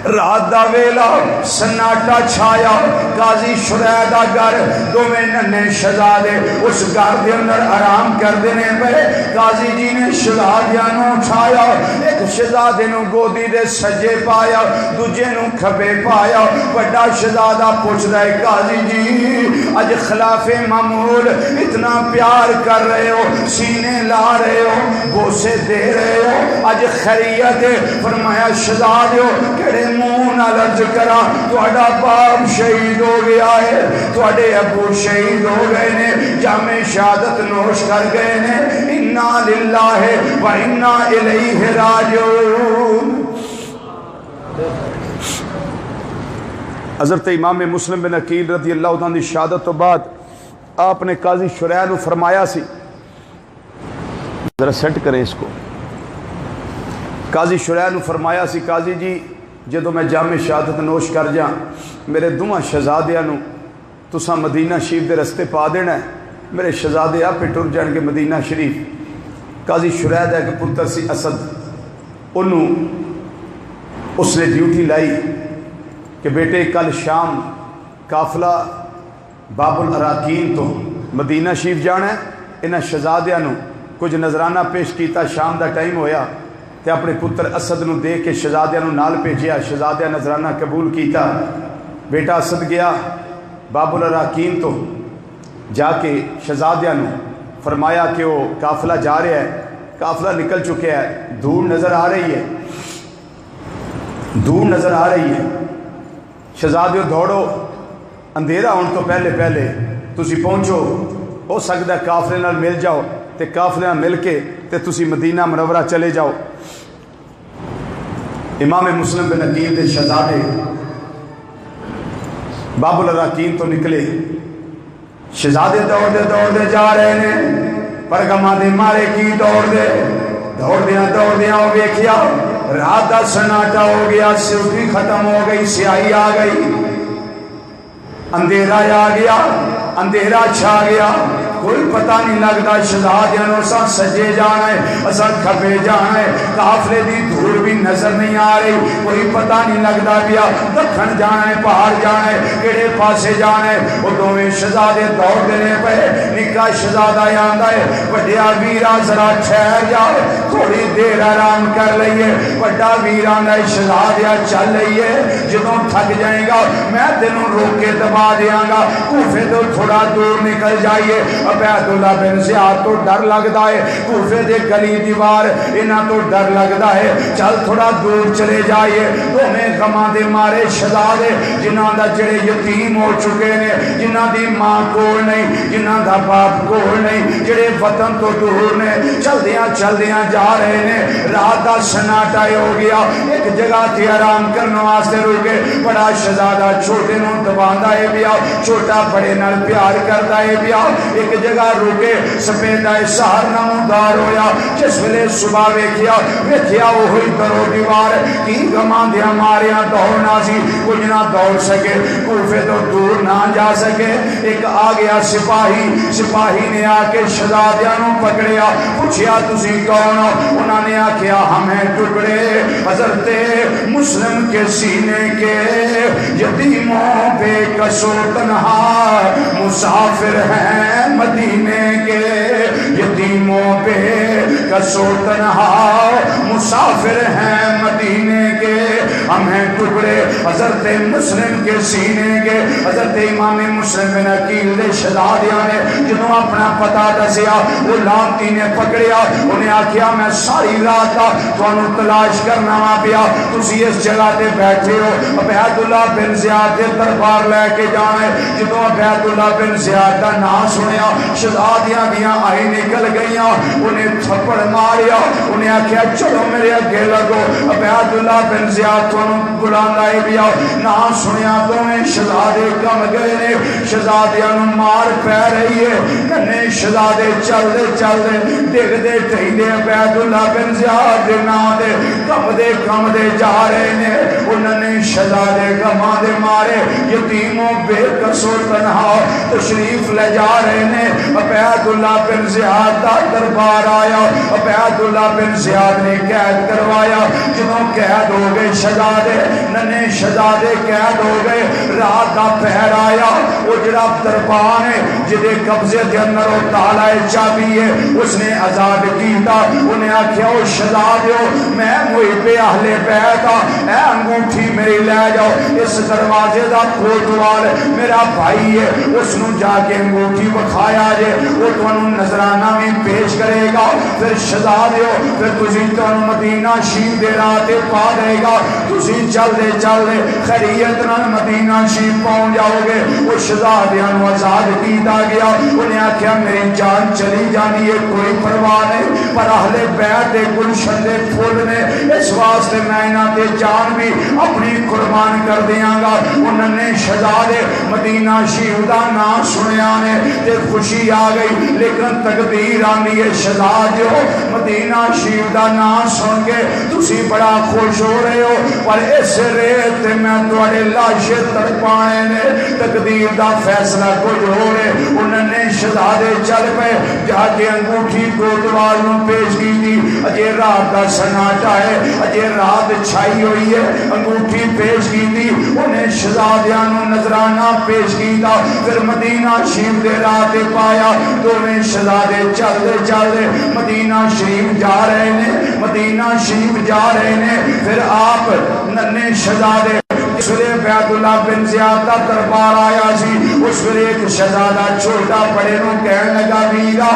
رات دا ویلا سناٹا چھایا قاضی شریح دا گھر دوویں ننھے شہزادے اس گھر دے اندر آرام کردے نے پے قاضی جی نے شہزادیاں نوں اٹھایا ایک شہزادے نوں گودی دے سجے پایا دوجے نوں کھبے پایا بڑا شہزادہ پوچھدا ہے قاضی جی اج خلاف معمول اتنا پیار کر رہے ہو سینے لا رہے ہو بوسے دے رہے ہو اج خیریت ہے فرمایا شہزادیو کہڑے منہ نال عرض کرا تہاڈا باپ شہید ہو گیا ہے تہاڈے ابو شہید ہو گئے نے جام شہادت نوش کر گئے نے انا للہ و انا الیہ راجعون حضرت امام مسلم بن عقیل رضی اللہ عنہ کی شہادت تو بعد آپ نے قاضی شریح نو فرمایا سی ذرا سیٹ کریں اس کو قاضی شریح نو فرمایا سی قاضی جی جدو میں جامع شہادت نوش کر جاں میرے دوواں شہزادیاں نو تساں مدینہ شریف دے رستے پا دینا ہے میرے شہزادے آپ پہ ٹر جان کے مدینہ شریف قاضی شریح دا ایک پتر سی اسد انہوں اس نے ڈیوٹی لائی کہ بیٹے کل شام قافلہ باب الاراکین تو مدینہ شریف جانا ہے انہاں شہزادیاں نو کچھ نظرانہ پیش کیتا شام دا ٹائم ہویا تے اپنے پتر اسد نو دے کے شہزادیاں نو نال بھیجیا شہزادیاں نظرانہ قبول کیتا بیٹا اسد گیا باب الاراکین تو جا کے شہزادیاں نو فرمایا کہ وہ قافلہ جا رہا ہے قافلہ نکل چکے ہے دور نظر آ رہی ہے شہزادیوں دوڑو اندھیرا ہونے تو پہلے تسی پہنچو ہو سکتا ہے قافلے نال مل جاؤ تے قافلے نال مل کے تے تسی مدینہ منورہ چلے جاؤ امام مسلم بن عقیل دے شہزادے باب الاراکین تو نکلے شہزادے دوڑ دے جا رہے ہیں پر گما دے مارے کی دوڑ دیاں ہو ویکھیا رات دا سناٹا ہو گیا سیوٹی ختم ہو گئی سیاہی آ گئی اندھیرا آ گیا اندھیرا چھا گیا کوئی پتہ نہیں لگتا شہزادیاں نو اساں سجے جانا ہے اساں کھبے جانا ہے قافلے دی دھول بھی نظر نہیں آ رہی کوئی پتہ نہیں لگتا پیا دکھن جانا ہے باہر جانا ہے کیڑے پاسے جانا ہے وہ دوویں شہزادے دوڑ دینے پے نکا شہزادہ آندا ہے بڑیا ویرا ذرا ٹھہر جا تھوڑی دیر آرام کر لئیے بڑا ویرا دا شہزادہ چل لئیے جدوں تھک جائے گا میں تینوں روک کے دبا دیاں گا کوفے تو تھوڑا دور نکل جائیے عبیداللہ بن زیاد تو ڈر لگتا ہے کوفے دے گلی دیوار انہاں تو ڈر لگتا ہے چل تھوڑا دور چلے جائیے دوویں غماں دے مارے شہزادے جنہاں دا جڑے یتیم ہو چکے نے جنہاں دی ماں کول نہیں جنہاں دا باپ کول نہیں جڑے وطن تو دور نے چلدیاں جا رہے نے رات دا سناٹا ہو گیا ایک جگہ تے آرام کرنے واسطے رکے بڑا شہزادہ چھوٹے نوں دباندا ہے پیا چھوٹا بڑے نال پیار کردا ہے پیا ایک جگہ رکے سپیدا سہار نمودار ہویا جس ویلے صبح ویکھیا وہی درو دیوار کی غماں دے ماریاں دوڑنا سی کچھ نہ دوڑ سکے کوفے تو دور نہ جا سکے ایک آ گیا سپاہی نے آ کے شہزادیاں نوں پکڑیا پوچھیا تسی کون ہو انہوں نے آکھیا ہمیں ٹکڑے حضرت مسلم کے سینے کے یتیموں بے کس و تنہا مسافر ہیں مدینے کے یتیموں بے کس و تنہا مسافر ہیں مدینے کے ہمیں ٹکڑے حضرت مسلم کے سینے کے حضرت امام مسلم بن عقیل دے شہزادیاں نے جنہوں اپنا پتہ دسیا وہ لانتی نے پکڑیا انہیں آکھیا میں ساری رات کا تانوں تلاش کرنا وا پیا تسی اس جگہ تے بیٹھے ہو عبیداللہ بن زیاد دے دربار لے کے جانا ہے جدوں عبیداللہ بن زیاد دا نام سنیا شہزادیاں دیاں آئی نکل گئیاں انہیں تھپڑ ماریا انہیں آکھیا چلو میرے اگے لگو عبیداللہ بن زیاد تانوں بلاندا ہے پیا نام سنیا دوویں شہزادے کم گئے نے شہزادیاں نوں مار پے رہی ہے کنے شہزادے چلدے ڈگدے ٹھیندے عبیداللہ بن زیاد دے نام دے کم دے جا رہے نے انہوں نے شہزادے غماں دے مارے یتیموں بے کس و تنہا تشریف لے جا رہے نے عبیداللہ بن زیاد دا دربار آیا عبیداللہ بن زیاد نے قید کروایا جنہوں قید ہو گئے شہزادے ننے شہزادے قید ہو گئے رات دا پہر آیا وہ جڑا دربان ہے جدے قبضے دے اندر وہ تالا چابی ہے اس نے آزاد کیتا انہیں آکھیا او شہزادیو میں محب اہل بیت اے انگوٹھی میری لے جاؤ اس دروازے دا کوتوال میرا بھائی ہے اس نو جا کے انگوٹھی بکھایا جے وہ تانوں نذرانہ بھی پیش کرے گا پھر شہزادیو پھر تسی تانوں مدینہ شریف دے راہ تے پا دے گا تسی چلدے خیریت نال مدینہ شریف پہنچ جاؤ گے وہ شہزادیاں نو آزاد کیتا گیا انہیں آکھیا میری جان چلی جانی ہے کوئی پرواہ نہیں پر اہل بیت دے گلشن دے پھول نے اس واسطے میں انہاں تے جان بھی اپنی قربان کر دیاں گا انہوں نے شہزادے مدینہ شریف دا نام سنیا نے تے خوشی آ گئی لیکن تقدیر آنی ہے شہزادیو مدینہ شریف دا نام سن کے تسی بڑا خوش ہو رہے ہو پر اس ریت میں تواڈے لاشے تڑپانے نے تقدیر دا فیصلہ کچھ ہو رہے انہوں نے شہزادے چل پے جا کے انگوٹھی کوتوال نوں پیش کی تھی اجے رات دا سناٹا ہے اجے رات چھائی ہوئی ہے انگوٹھی پیش کی تھی انہیں شہزادیاں نوں نذرانہ پیش کیتا پھر مدینہ شریف دے راہ تے پایا دوویں شہزادے چلدے مدینہ شریف جا رہے نے پھر آپ ننے شہزادے اس ویلے عبیداللہ بن زیاد دا دربار آیا سی اس ویلے ایک شہزادہ چھوٹا بڑے نوں کہنے لگا ویرا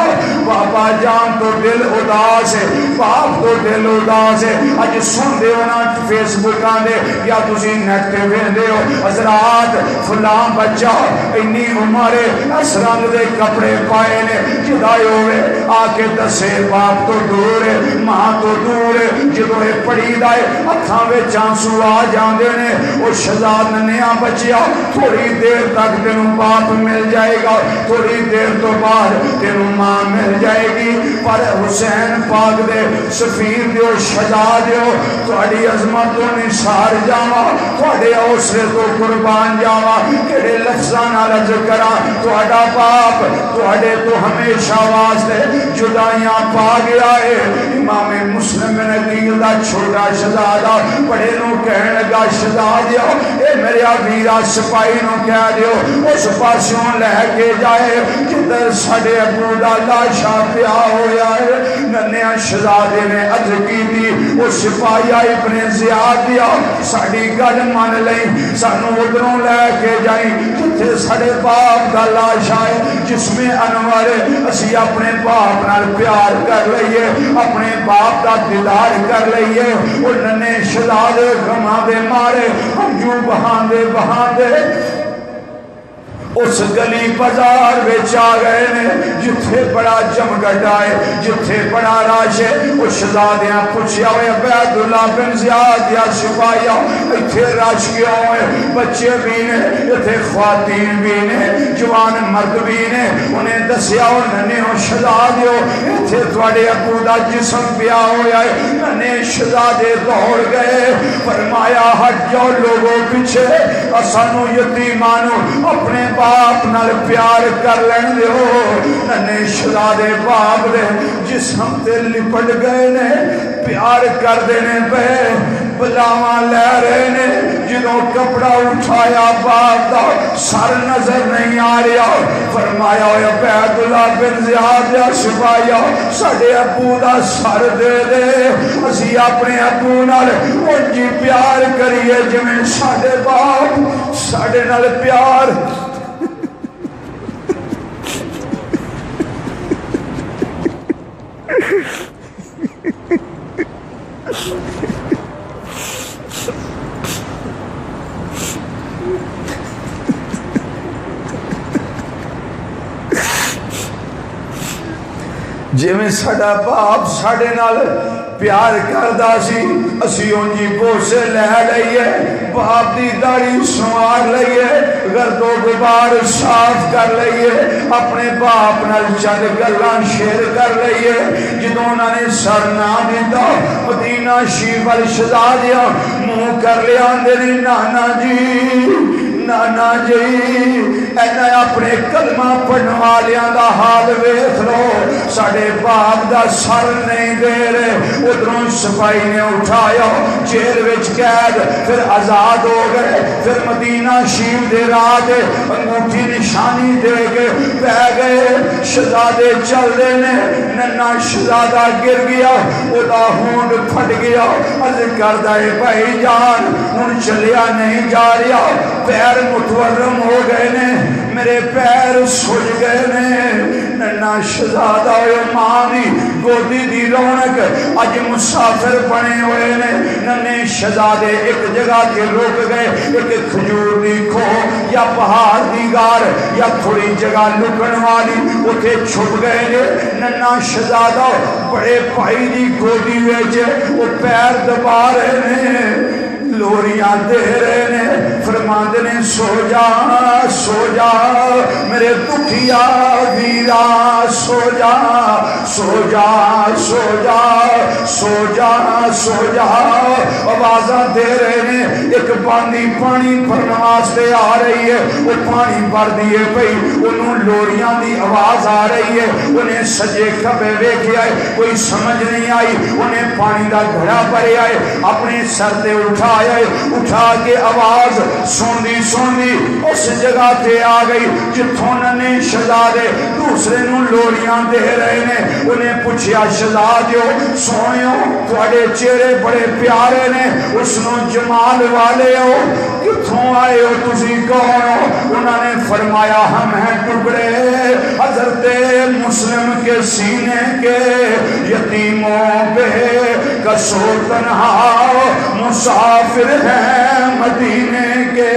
بابا جان تو دل اداس ہے باپ تو دل اداس ہے اج سن دے ہونا فیس بکاں دے یا تسی نیٹ تے ویندے ہو حضرات فلاں بچہ انی عمر اس رنگ دے کپڑے پائے نے جدائی ہوئے آ کے دسے باپ تو دور ہے ماں تو دور ہے جدوں اے پڑی دائے ہتھاں وچ آنسو آ جاندے نے وہ شہزاد نیا بچیا تھوڑی دیر تک تینوں باپ مل جائے گا تھوڑی دیر تو بعد تینوں ماں مل جائے گی پر حسین پاک دے سفیر دیو شہزاد دیو تھوڑی عظمتوں نے سار جاوا تھوڑے حوصلے تو قربان جاوا کہڑے لفظاں نال ذکراں تھوڑا باپ تھوڑے تو ہمیشہ واسطے جدائیاں پا گیا ہے امام مسلم بن عقیل دا چھوٹا شہزادہ بڑے نوں کہنے لگا شہزادیا اے میرے ویرا سپاہی نو کہہ دیو اس پاسوں لے کے جائے جدھر ساڈے ابو دا لاشا پیا ہویا ہے۔ ننھیا شہزادے نے عرض کی تھی وہ سپاہی ابن زیاد دیا ساڈی گل من لئی سانو ادھروں لے کے جائیں جتھے ساڈے باپ دا لاشا ہے جس میں انور اسی اپنے باپ نال پیار کر لئیے اپنے باپ دا دیدار کر لئیے۔ وہ ننے شہزادے غماں دے مارے ہنجو بہاندے بہاندے اس گلی بازار بچ آ گئے نے جتھے بڑا جمگٹ آئے جتھے بڑا راش ہے۔ وہ شہزادیاں پوچھیا ہوئے عبیداللہ بن زیاد یا سپاہیا ایتھے راش کیوں ہے؟ بچے بھی نے ایتھے خواتین بھی نے جوان مرد بھی نے انہیں دسیا ہو ننے ہو شہزادیو ایتھے تواڈے ابو دا جسم پیا ہویا ہے۔ ننے شہزادے دوڑ گئے فرمایا ہٹ جاؤ لوگوں پیچھے اسانو یتیمانو اپنے باپ نال پیار کر لین دیو۔ ننے شہزادے باپ دے جسم تے لپٹ گئے نے پیار کر دینے پہ بلاواں لے رہے نے جنہوں کپڑا اٹھایا باپ دا سر نظر نہیں آ رہا فرمایا عبیداللہ بن زیاد یا سپاہیا ساڈے ابو دا سر دے دے اسی اپنے ابو نال اونجی پیار کریے جویں ساڈے باپ ساڈے نال پیار جی میں ساڈا باپ ساڈے نال پیار کردا سی اسی اونجی بوسے لے لئیے باپ دی داڑھی سنوار لئیے گرد و غبار صاف کر لئیے اپنے باپ نال چند گلاں شیئر کر لئیے جدوں انہاں نے سر نہ دیتا مدینہ شریف وال شہزادیاں منہ کر لیا اندے نانا جی نانا جی اینا اپنے کلمہ پڑھنے والیاں دا حال ویکھ لو ساڈے باپ دا سر نہیں دے رہے ادھروں سپاہی نے اٹھایا جیل وچ قید پھر آزاد ہو گئے پھر مدینہ شریف دے راہ دے انگوٹھی نشانی دے کے بہ گئے شہزادے چل دے نے ننا شہزادہ گر گیا ادا ہونڈ پھٹ گیا عرض کردہ ہے بھائی جان ہن چلیا نہیں جا رہا پیر متورم ہو گئے نے میرے پیر سج گئے نے ننا شہزادہ مانی گودی دی رونق اج مسافر بنے ہوئے نے ننے شہزادے ایک جگہ کے رک گئے ایک کھجور دی کھو یا پہاڑ دی غار یا تھوڑی جگہ لکن والی اتے چھپ گئے نے ننا شہزادہ بڑے بھائی دی گودی ویچے وہ پیر دبا رہے نے لوریاں دے رہے نے فرماندے نے سو جا میرے دکھیا ویرا سو جا سو جا سو جا سو جا سو جا آوازاں دے رہے نے ایک باندی پانی بھرن واسطے آ رہی ہے وہ پانی بھر دیے پئی انہوں لوریاں دی آواز آ رہی ہے انہیں سجے کھبے ویکھیا ہے کوئی سمجھ نہیں آئی انہیں پانی دا گھڑا بھریا ہے اپنے سر تے اٹھا کے آواز سوندی اس جگہ تے آ گئی جتھوں ننے شہزادے دوسرے نوں لوریاں دے رہے نے انہیں پوچھیا شہزادیو سونیو تواڈے چہرے بڑے پیارے نے اس نوں جمال والے ہو کتھوں آئے ہو تسی کون ہو انہوں نے فرمایا ہم ہیں ٹکڑے حضرت مسلم کے سینے کے یتیموں پہ کسو تنہا مسافر ہیں مدینے کے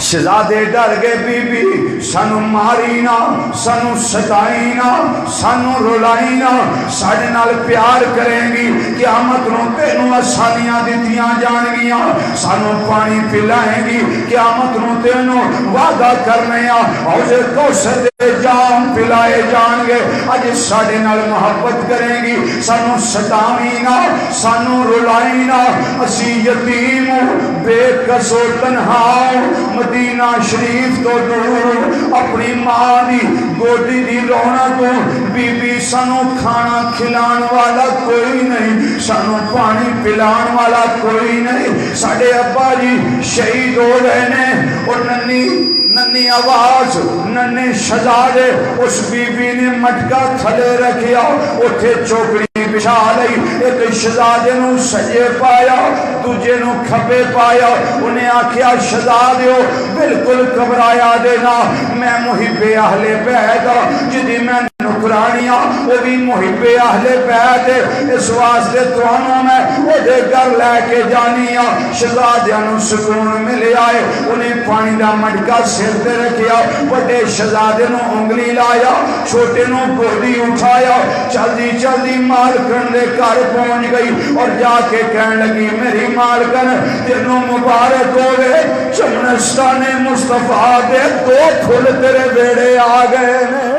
شہزادے ڈر گئے بی بی سانو ماری نہ سانو ستائی نہ سانو رولائی نہ ساڈے نال پیار کریں گی قیامت نوں تینوں آسانیاں دتیاں جان گیاں سانو پانی پلائیں گی قیامت نوں تینوں وعدہ کرنے حوض کوثر دے جام پلائے جان گے اج ساڈے نال محبت کریں گی سانو ستاویں نہ سانو رولائی نہ اسی یتیم بے کس و تنہا مدینہ شریف تو دور اپنی ماں دی گوڈی دی رونا کو بی بی سانو کھانا کھلان والا کوئی نہیں، سانو پانی پلان والا کوئی نہیں، ساڑے ابا جی شہید ہو گئے نے، اور ننی آواز ننے شہزادے اس بی بی نے مٹکا تھلے رکھیا، اٹھے چوکڑی بچھا لئی، ایک شہزادے نو سجے پایا، دوجے نو کھبے پایا، انہیں آکھیا شہزادیو بالکل گھبرایا دینا، میں محب اہل بیت جدی میں نکرانیاں وہ بھی محب اہل بیت، اس واسطے توانوں میں وہ دے گھر لے کے جانیاں، شہزادیاں نو سکون ملے آئے، انہیں پانی دا مٹکا سر تے رکھیا، بڑے شہزادے نو انگلی لایا، چھوٹے نو گودی اٹھایا، جلدی جلدی مالکن دے گھر پہنچ گئی اور جا کے کہنے لگی میری مالکن تینوں مبارک ہو گئے، چمنستان مصطفیٰ دے 2 پھول تیرے بیڑے آ گئے نے۔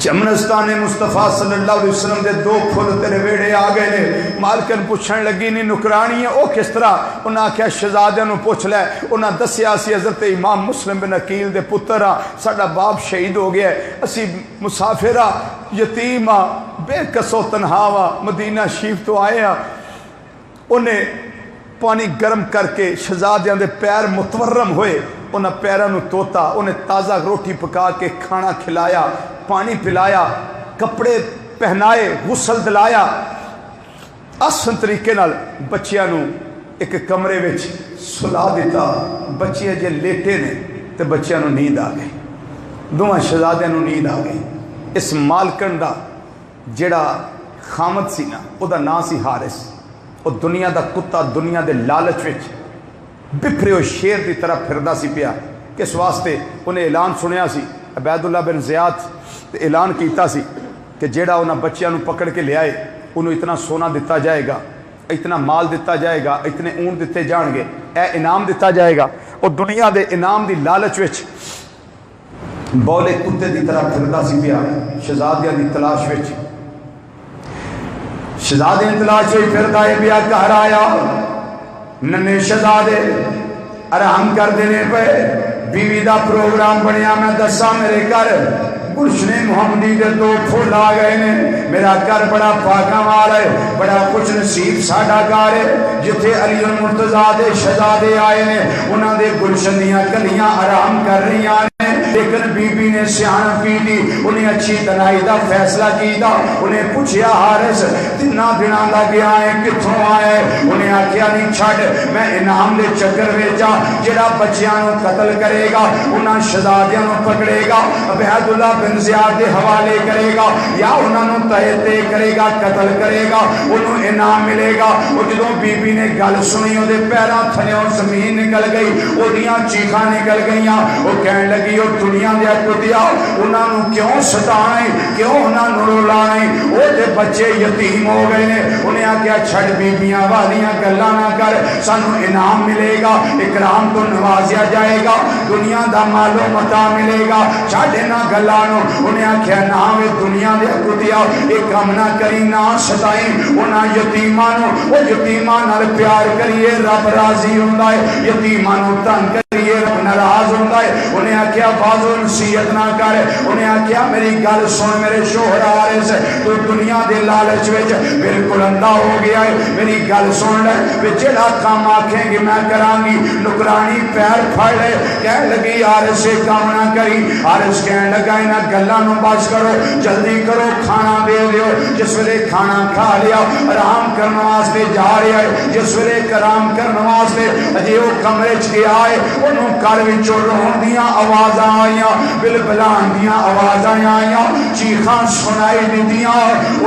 چمنستان مصطفیٰ صلی اللہ علیہ وسلم دے 2 پھول تیرے ویڑے آ گئے نے۔ مالکن پوچھن لگی نہیں نکرانی ہے او کس طرح؟ انہاں کیا شہزادے نو پوچھ لے، انہاں دسیا سی حضرت امام مسلم بن عقیل دے پتر ہاں، ساڈا باپ شہید ہو گیا ہے، اسی مسافر ہاں، یتیم ہاں، بے کس و تنہا ہاں، مدینہ شریف تو آئے ہاں۔ انہیں پانی گرم کر کے شہزادیاں دے پیر متورم ہوئے، انہاں پیراں نو توتا، انہیں تازہ روٹی پکا کے کھانا کھلایا، پانی پلایا، کپڑے پہنائے، غسل دلایا، آسان طریقے نال بچیاں نو ایک کمرے وچ سلا دیتا، بچے جے لیٹے نے تے بچیاں نو نیند آ گئی، دوواں شہزادیاں نو نیند آ گئی۔ اس مالکن دا جڑا خامد سی نا او دا نام سی حارث، او دنیا دا کتا دنیا دے لالچ وچ بپھرے ہوئے شیر دی طرح پھردا سی پیا، کس واسطے انہیں اعلان سنیا سی، عبید اللہ بن زیاد اعلان کیتا سی کہ جیڑا انہاں بچیاں نو پکڑ کے لے آئے انہوں اتنا سونا دیتا جائے گا، اتنا مال دیتا جائے گا، اتنے اونٹ دیتے جان گے، اے انعام دیتا جائے گا۔ اور دنیا دے انعام دی لالچ وچ بولے کتے دی طرح پھردا سی پیا، شہزادیاں دی تلاش وچ، شہزادے دی تلاش وچ پھردا ہے پیا، گھر آیا، ننے شہزادے آرام کر دینے پہ، بیوی دا پروگرام بنیا، میں دسا میرے گھر گلشن محمدی دے 2 پھول آ گئے نے، میرا گھر بڑا پاکاں والا ہے، بڑا خوش نصیب ساڈا گھر ہے، جتھے علی المرتضیٰ دے شہزادے آئے نے، انہاں دے گلشن دیاں کلیاں آرام کر رہی ہیں، لیکن بی بی نے سیانت کی تھی، انہیں اچھی تنائی دا فیصلہ کیتا، انہیں پوچھیا حارث 3 دن لگے آئے کتھوں آئے؟ انہیں آکھیا نہیں چھڑ، میں انعام دے چکر ویچا، جڑا بچیاں نو قتل کرے گا انہاں شہزادیاں نو پکڑے گا، عبید اللہ بن زیاد دے حوالے کرے گا، یا انہاں نو تہتے کرے گا، قتل کرے گا، انہوں انعام ملے گا۔ وہ جدوں بی بی نے گل سنی وہ دے پیراں تھلیوں زمین نکل گئی، وہ دیاں چیخاں نکل گئیاں، وہ کہن لگی وہ دنیا دیا کتیا انہاں نو کیوں ستانے، کیوں انہاں نو رولانے، وہ دے بچے یتیم ہو گئے نے، انہیں آکیا چھڑ بیبیاں والیاں گلا نہ کر، سانو انعام ملے گا، اکرام تو نوازیا جائے گا، دنیا دا مال و متاع ملے گا، چھڑے نہ گلانو۔ انہیں آکیا نام دنیا دیا کتیا ایک کام نہ کری، نہ ستائیں انہاں یتیمانو، وہ یتیمان پیار کریے رب راضی ہوندہ ہے، یتیمانو تنگ کریے رب ناراض ہوندہ ہے۔ انہیں آکیا بازو نصیحت نہ کر، انہیں آکیا میری گل سن میرے شوہر حارث، تو دنیا دے لالچ وچ بالکل اندھا ہو گیا ہے، میری گل سن لے، جڑا کام آکھیں گے میں کرانگی۔ نکرانی پیر پھڑ لے، کہنے لگی حارث سے کام نہ کری، حارث کہنے لگا انہاں گلاں نو بس کرو، جلدی کرو، کھانا دے دیو۔ جس ویلے کھانا کھا لیا آرام کرنے واسطے جا رہا ہے، جس ویلے آرام کرنے واسطے اجے وہ کمرے چ گیا ہے، انہوں گھر وچوں رون دیاں آوازاں آئیاں، بلبلان دیاں آوازاں آئیاں، چیخاں سنائی دیتیاں،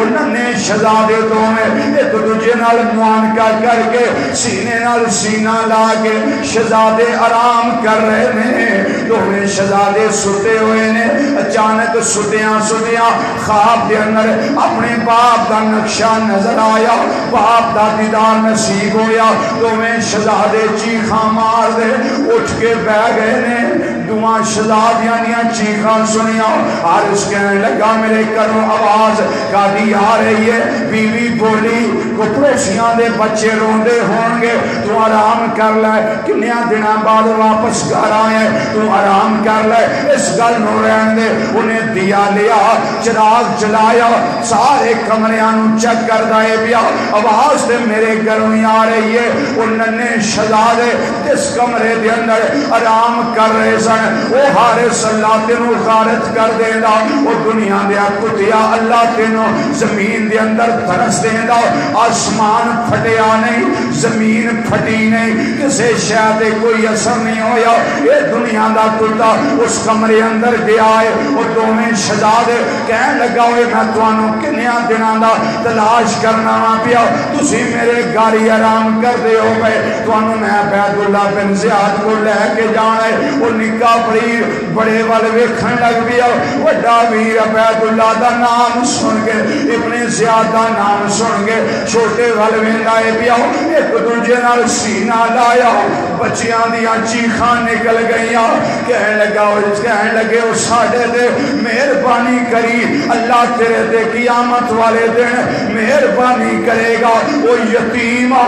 انہوں نے شہزادے دوویں ایک دوجے نال معانقہ کر کے سینے نال سینہ لا کے شہزادے آرام کر رہے نے، دوویں شہزادے ستے ہوئے نے۔ اچانک ستیاں ستیاں خواب دے اندر اپنے باپ دا نقشہ نظر آیا، باپ دا دیدار نصیب ہویا، دوویں شہزادے چیخاں مار دے اٹھ کے بہ گئے نے۔ دعا شہزادیاں دیاں چیخاں سنیا حارث کہنے لگا میرے گھروں آواز کادی آ رہی ہے بیوی بولی کو پڑوسیاں دے بچے روندے ہوں گے تو آرام کر لے کنیا دنوں بعد واپس گھر آئے تو آرام کر لے اس گل نو رہن دے انہیں دیا لیا چراغ جلایا سارے کمریاں نو چیک کر دائے بیا آواز دے میرے گھروں ہی آ رہی ہے انہوں نے شہزادے اس کمرے دے اندر آرام کر رہے سن وہ حارث اللہ تینوں غارت کر دینا وہ دنیا دیا کتیا اللہ تینوں زمین دے اندر دھرس دینا آسمان پھٹیا نہیں زمین پھٹی نہیں کسے شاید کوئی اثر نہیں ہویا یہ دنیا دا کتا اس کمرے اندر گیا ہے وہ دونیں شہزادے کہنے لگا ہوئے میں توانوں کنیا دنوں دا تلاش کرنا پیا تسی میرے گاری آرام کر دے ہو گئے توانوں میں عبید اللہ بن زیاد کو لے کے جانا ہے وہ نکاح پڑی بڑے والے ویکھن لگ گیا وڈا ویر عبید اللہ دا نام سن کے ابن زیاد دا نام سن کے چھوٹے والے ویندائے پیا ایک دوجے نال سینہ لایا بچیاں دیاں چیخاں نکل گئیاں کہنے لگے وہ ساڑھے دے مہربانی کری اللہ تیرے دے قیامت والے دن مہربانی کرے گا وہ یتیمہ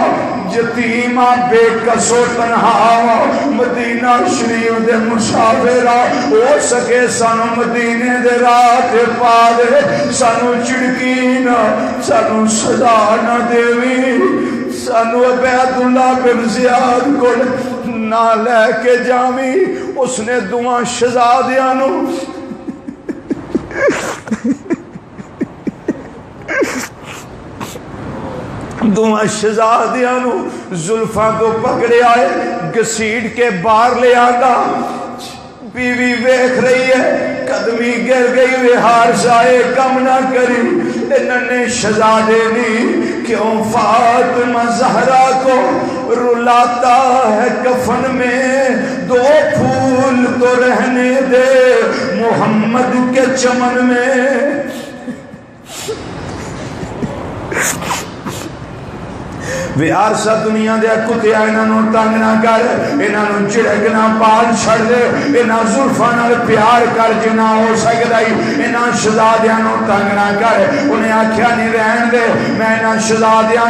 بے کس و تنہا مدینہ شریف دے مسافرہ ہو سکے سانو مدینے دے رات پا دے سانو چڑکین سانو صدا نہ دیوی سانو عبید اللہ بن زیاد کو نہ لے کے جامی اس نے دعا شہزادیاں نو دعا شہزادیاں نو زلفاں تو پکڑے آئے گسیٹ کے باہر لے آتا بیوی ویکھ رہی ہے قدمی گر گئی وے حارث آئے کم نہ کری انہوں نے شہزادے نہیں کیوں فاطمہ زہرا کو رلاتا ہے کفن میں دو پھول تو رہنے دے محمد کے چمن میں وے عرصہ دنیا دے کتیا انہوں تنگ نہ کر انہوں چڑکنا پال چھڑ دے انہوں زلفان پیار کر جنا ہو سکدائی انہوں شہزادیاں تنگ نہ کر انہیں آکھیا نہیں رہن دے میں انہوں شہزادیاں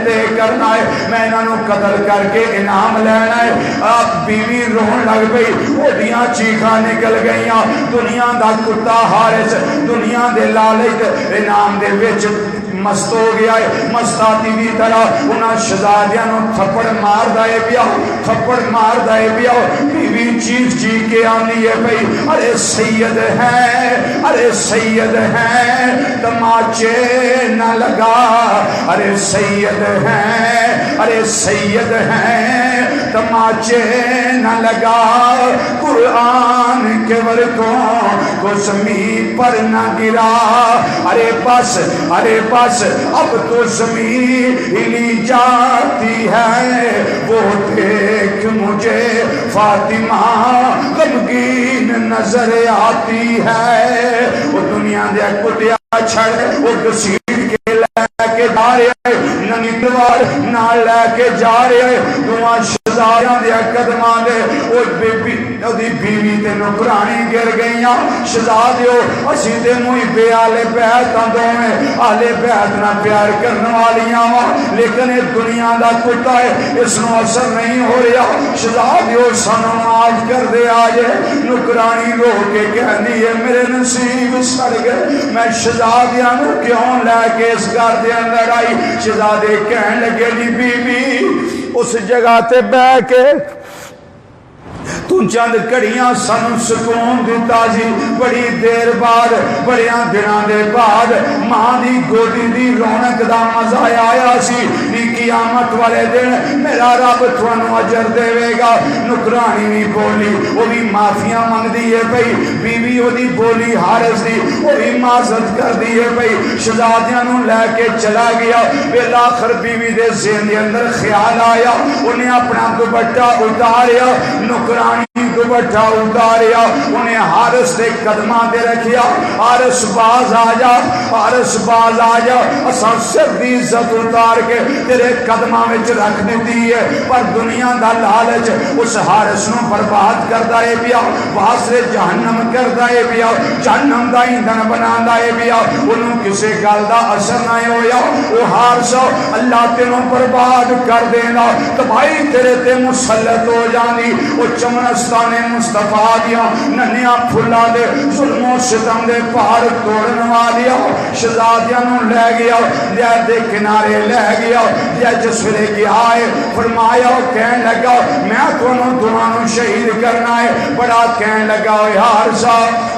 تے کرنا ہے میں انہوں قتل کر کے انعام لینا ہے آپ بیوی رون لگ گئی وہ دیاں چیخاں نکل گئیاں دنیا دا کتا حارث دنیا دے لالچ انعام دے وچ مست ہو گیا ہے مستاتی دی طرح انہاں شہزادیاں تھپڑ مار دائے بیا تھپڑ مار دائے بیا بیوی چیخ چیخ کے آنی ہے بھئی ارے سید ہیں تماچے نہ لگا ارے سید ہیں تماچے نہ لگا قرآن کے ورقوں کو زمین پر نہ گرا ارے بس اب تو زمین ہلی جاتی ہے وہ دیکھ مجھے فاطمہ غمگین نظر آتی ہے وہ دنیا دے کتیا چھڑ وہ گسیٹ کے لے کے جا رہے ننی دوار نہ لے کے جا رہے دعا شہزادیاں دے قدماں دے وہ بیوی تے نوکرانی گر گئیاں شہزادیو اسی تے موئی بے آلے بیعت دوویں آلے بیعت نہ پیار کرنے والیاں وا لیکن یہ دنیا دا کتا ہے اس نو اثر نہیں ہو رہا شہزادیو سانو معاف کر دے آجے نوکرانی رو کے کہنی ہے میرے نصیب سڑ گئے میں شہزادیاں نو کیوں لے کے اس گھر دے اندر آئی شہزادے کہن لگے جی بی بی اس جگہ تے بہ کے تو چند کڑیاں سن سکون دیتا جی بڑی دیر بعد بڑیاں دنوں دے بعد ماں دی گودی دی رونق دا مزہ آیا سی نی قیامت والے دن میرا رب تھانو اجر دے گا نکرانی بھی بولی وہ بھی معافیاں منگ دیئے بھئی بیوی وہ دی بولی حارث دی وہ بھی معذرت کر دیئے بھئی شہزادیاں نو لے کے چلا گیا بالآخر بیوی دے ذہن دے اندر خیال آیا انہیں اپنا دوپٹہ اتاریا نکرانی دوپٹا اتاریا انہیں حارث دے قدماں دے رکھیا، حارث باز آ جا، حارث باز آ جا، اساں سر دی عزت اتار کے تیرے قدماں وچ رکھ دیتی ہے، پر دنیا دا لالچ اس حارث نو برباد کردا ہے پیا، واسطے جہنم کردا ہے پیا، جہنم دا ایندھن بناندا ہے پیا، انہوں کسے گل دا اثر نہ ہویا، او حارث اللہ تینوں برباد کر دینا، تباہی تیرے تے مسلط ہو جانی، او چمنستان مصطفیٰ دیا ننیا پھلا دے ظلم و ستم دے پہاڑ توڑن والیا شہزادیاں نو لے گیا، لے دے کنارے لے گیا، لے جسولے گیا ہے، فرمایا کہن لگا میں تونوں دونوں شہید کرنا ہے، بڑا کہن لگا حارثہ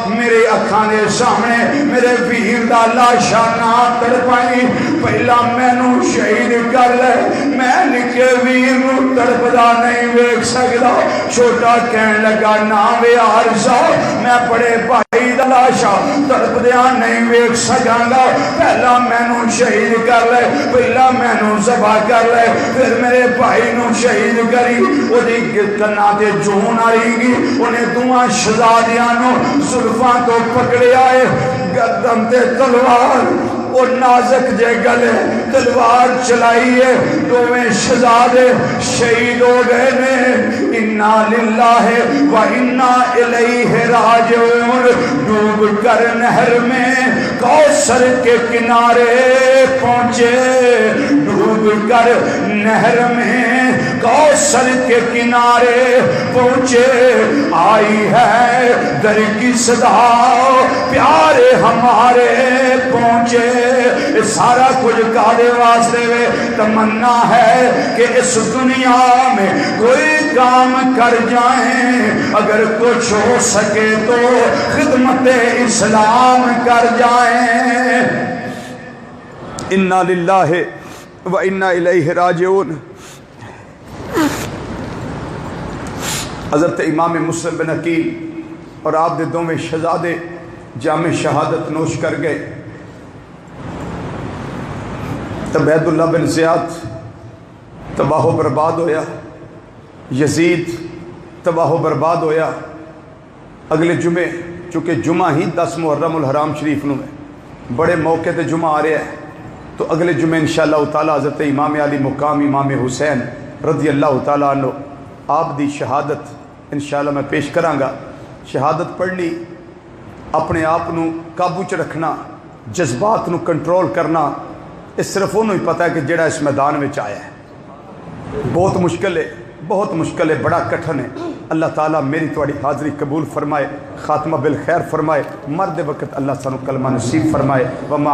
میرے اکھاں دے سامنے میرے ویر دا لاشا نہ تڑپائی، پہلا میں نو شہید کر لے، میں نکے ویر نو تڑپدا نہیں ویکھ سکدا، چھوٹا کہن لگا نا وے حارثہ میں بڑے بھائی دا لاشا تڑپدیا نہیں ویکھ سکاں گا، پہلا میں نو شہید کر لے، پہلا میں نو ذبح کر لے، پھر میرے بھائی نو شہید کری، او دی کنا تے جون آئی گی، انہیں دعا شہزادیاں نو زلفاں تو پکڑے آئے، گردن تے تلوار اور نازک جے گلے تلوار چلائیے، دوویں شہزادے شہید ہو گئے نے، انا للہ و انا الیہ راجعون، ڈوب کر نہر میں کوثر کے کنارے پہنچے، ڈوب کر نہر میں کوثر کے کنارے پہنچے، آئی ہے در کی صدا پیارے ہمارے پہنچے، سارا کچھ کارے واسطے میں تمنا ہے کہ اس دنیا میں کوئی کام کر جائیں، اگر کچھ ہو سکے تو خدمت اسلام کر جائیں۔ انا للہ و انا الیہ راجعون۔ حضرت امام مسلم بن عقیل اور آپ دے دوویں شہزادے جام شہادت نوش کر گئے، عبید اللہ بن زیاد تباہ و برباد ہویا، یزید تباہ و برباد ہویا۔ اگلے جمعے چونکہ جمعہ ہی 10 محرم الحرام شریف نو ہے، بڑے موقع تے جمعہ آ رہے ہیں، تو اگلے جمعے انشاءاللہ تعالی حضرت امام علی مقام امام حسین رضی اللہ تعالیٰ عنہ آپ دی شہادت انشاءاللہ میں پیش کراں گا۔ شہادت پڑھنی، اپنے آپ نو قابو چ رکھنا، جذبات نو کنٹرول کرنا، اس صرف انہوں ہی پتہ ہے کہ جڑا اس میدان میں آیا ہے۔ بہت مشکل ہے، بہت مشکل ہے، بڑا کٹھن ہے۔ اللہ تعالیٰ میری تواڈی حاضری قبول فرمائے، خاتمہ بالخیر فرمائے، مرد وقت اللہ سانو کلمہ نصیب فرمائے۔ وما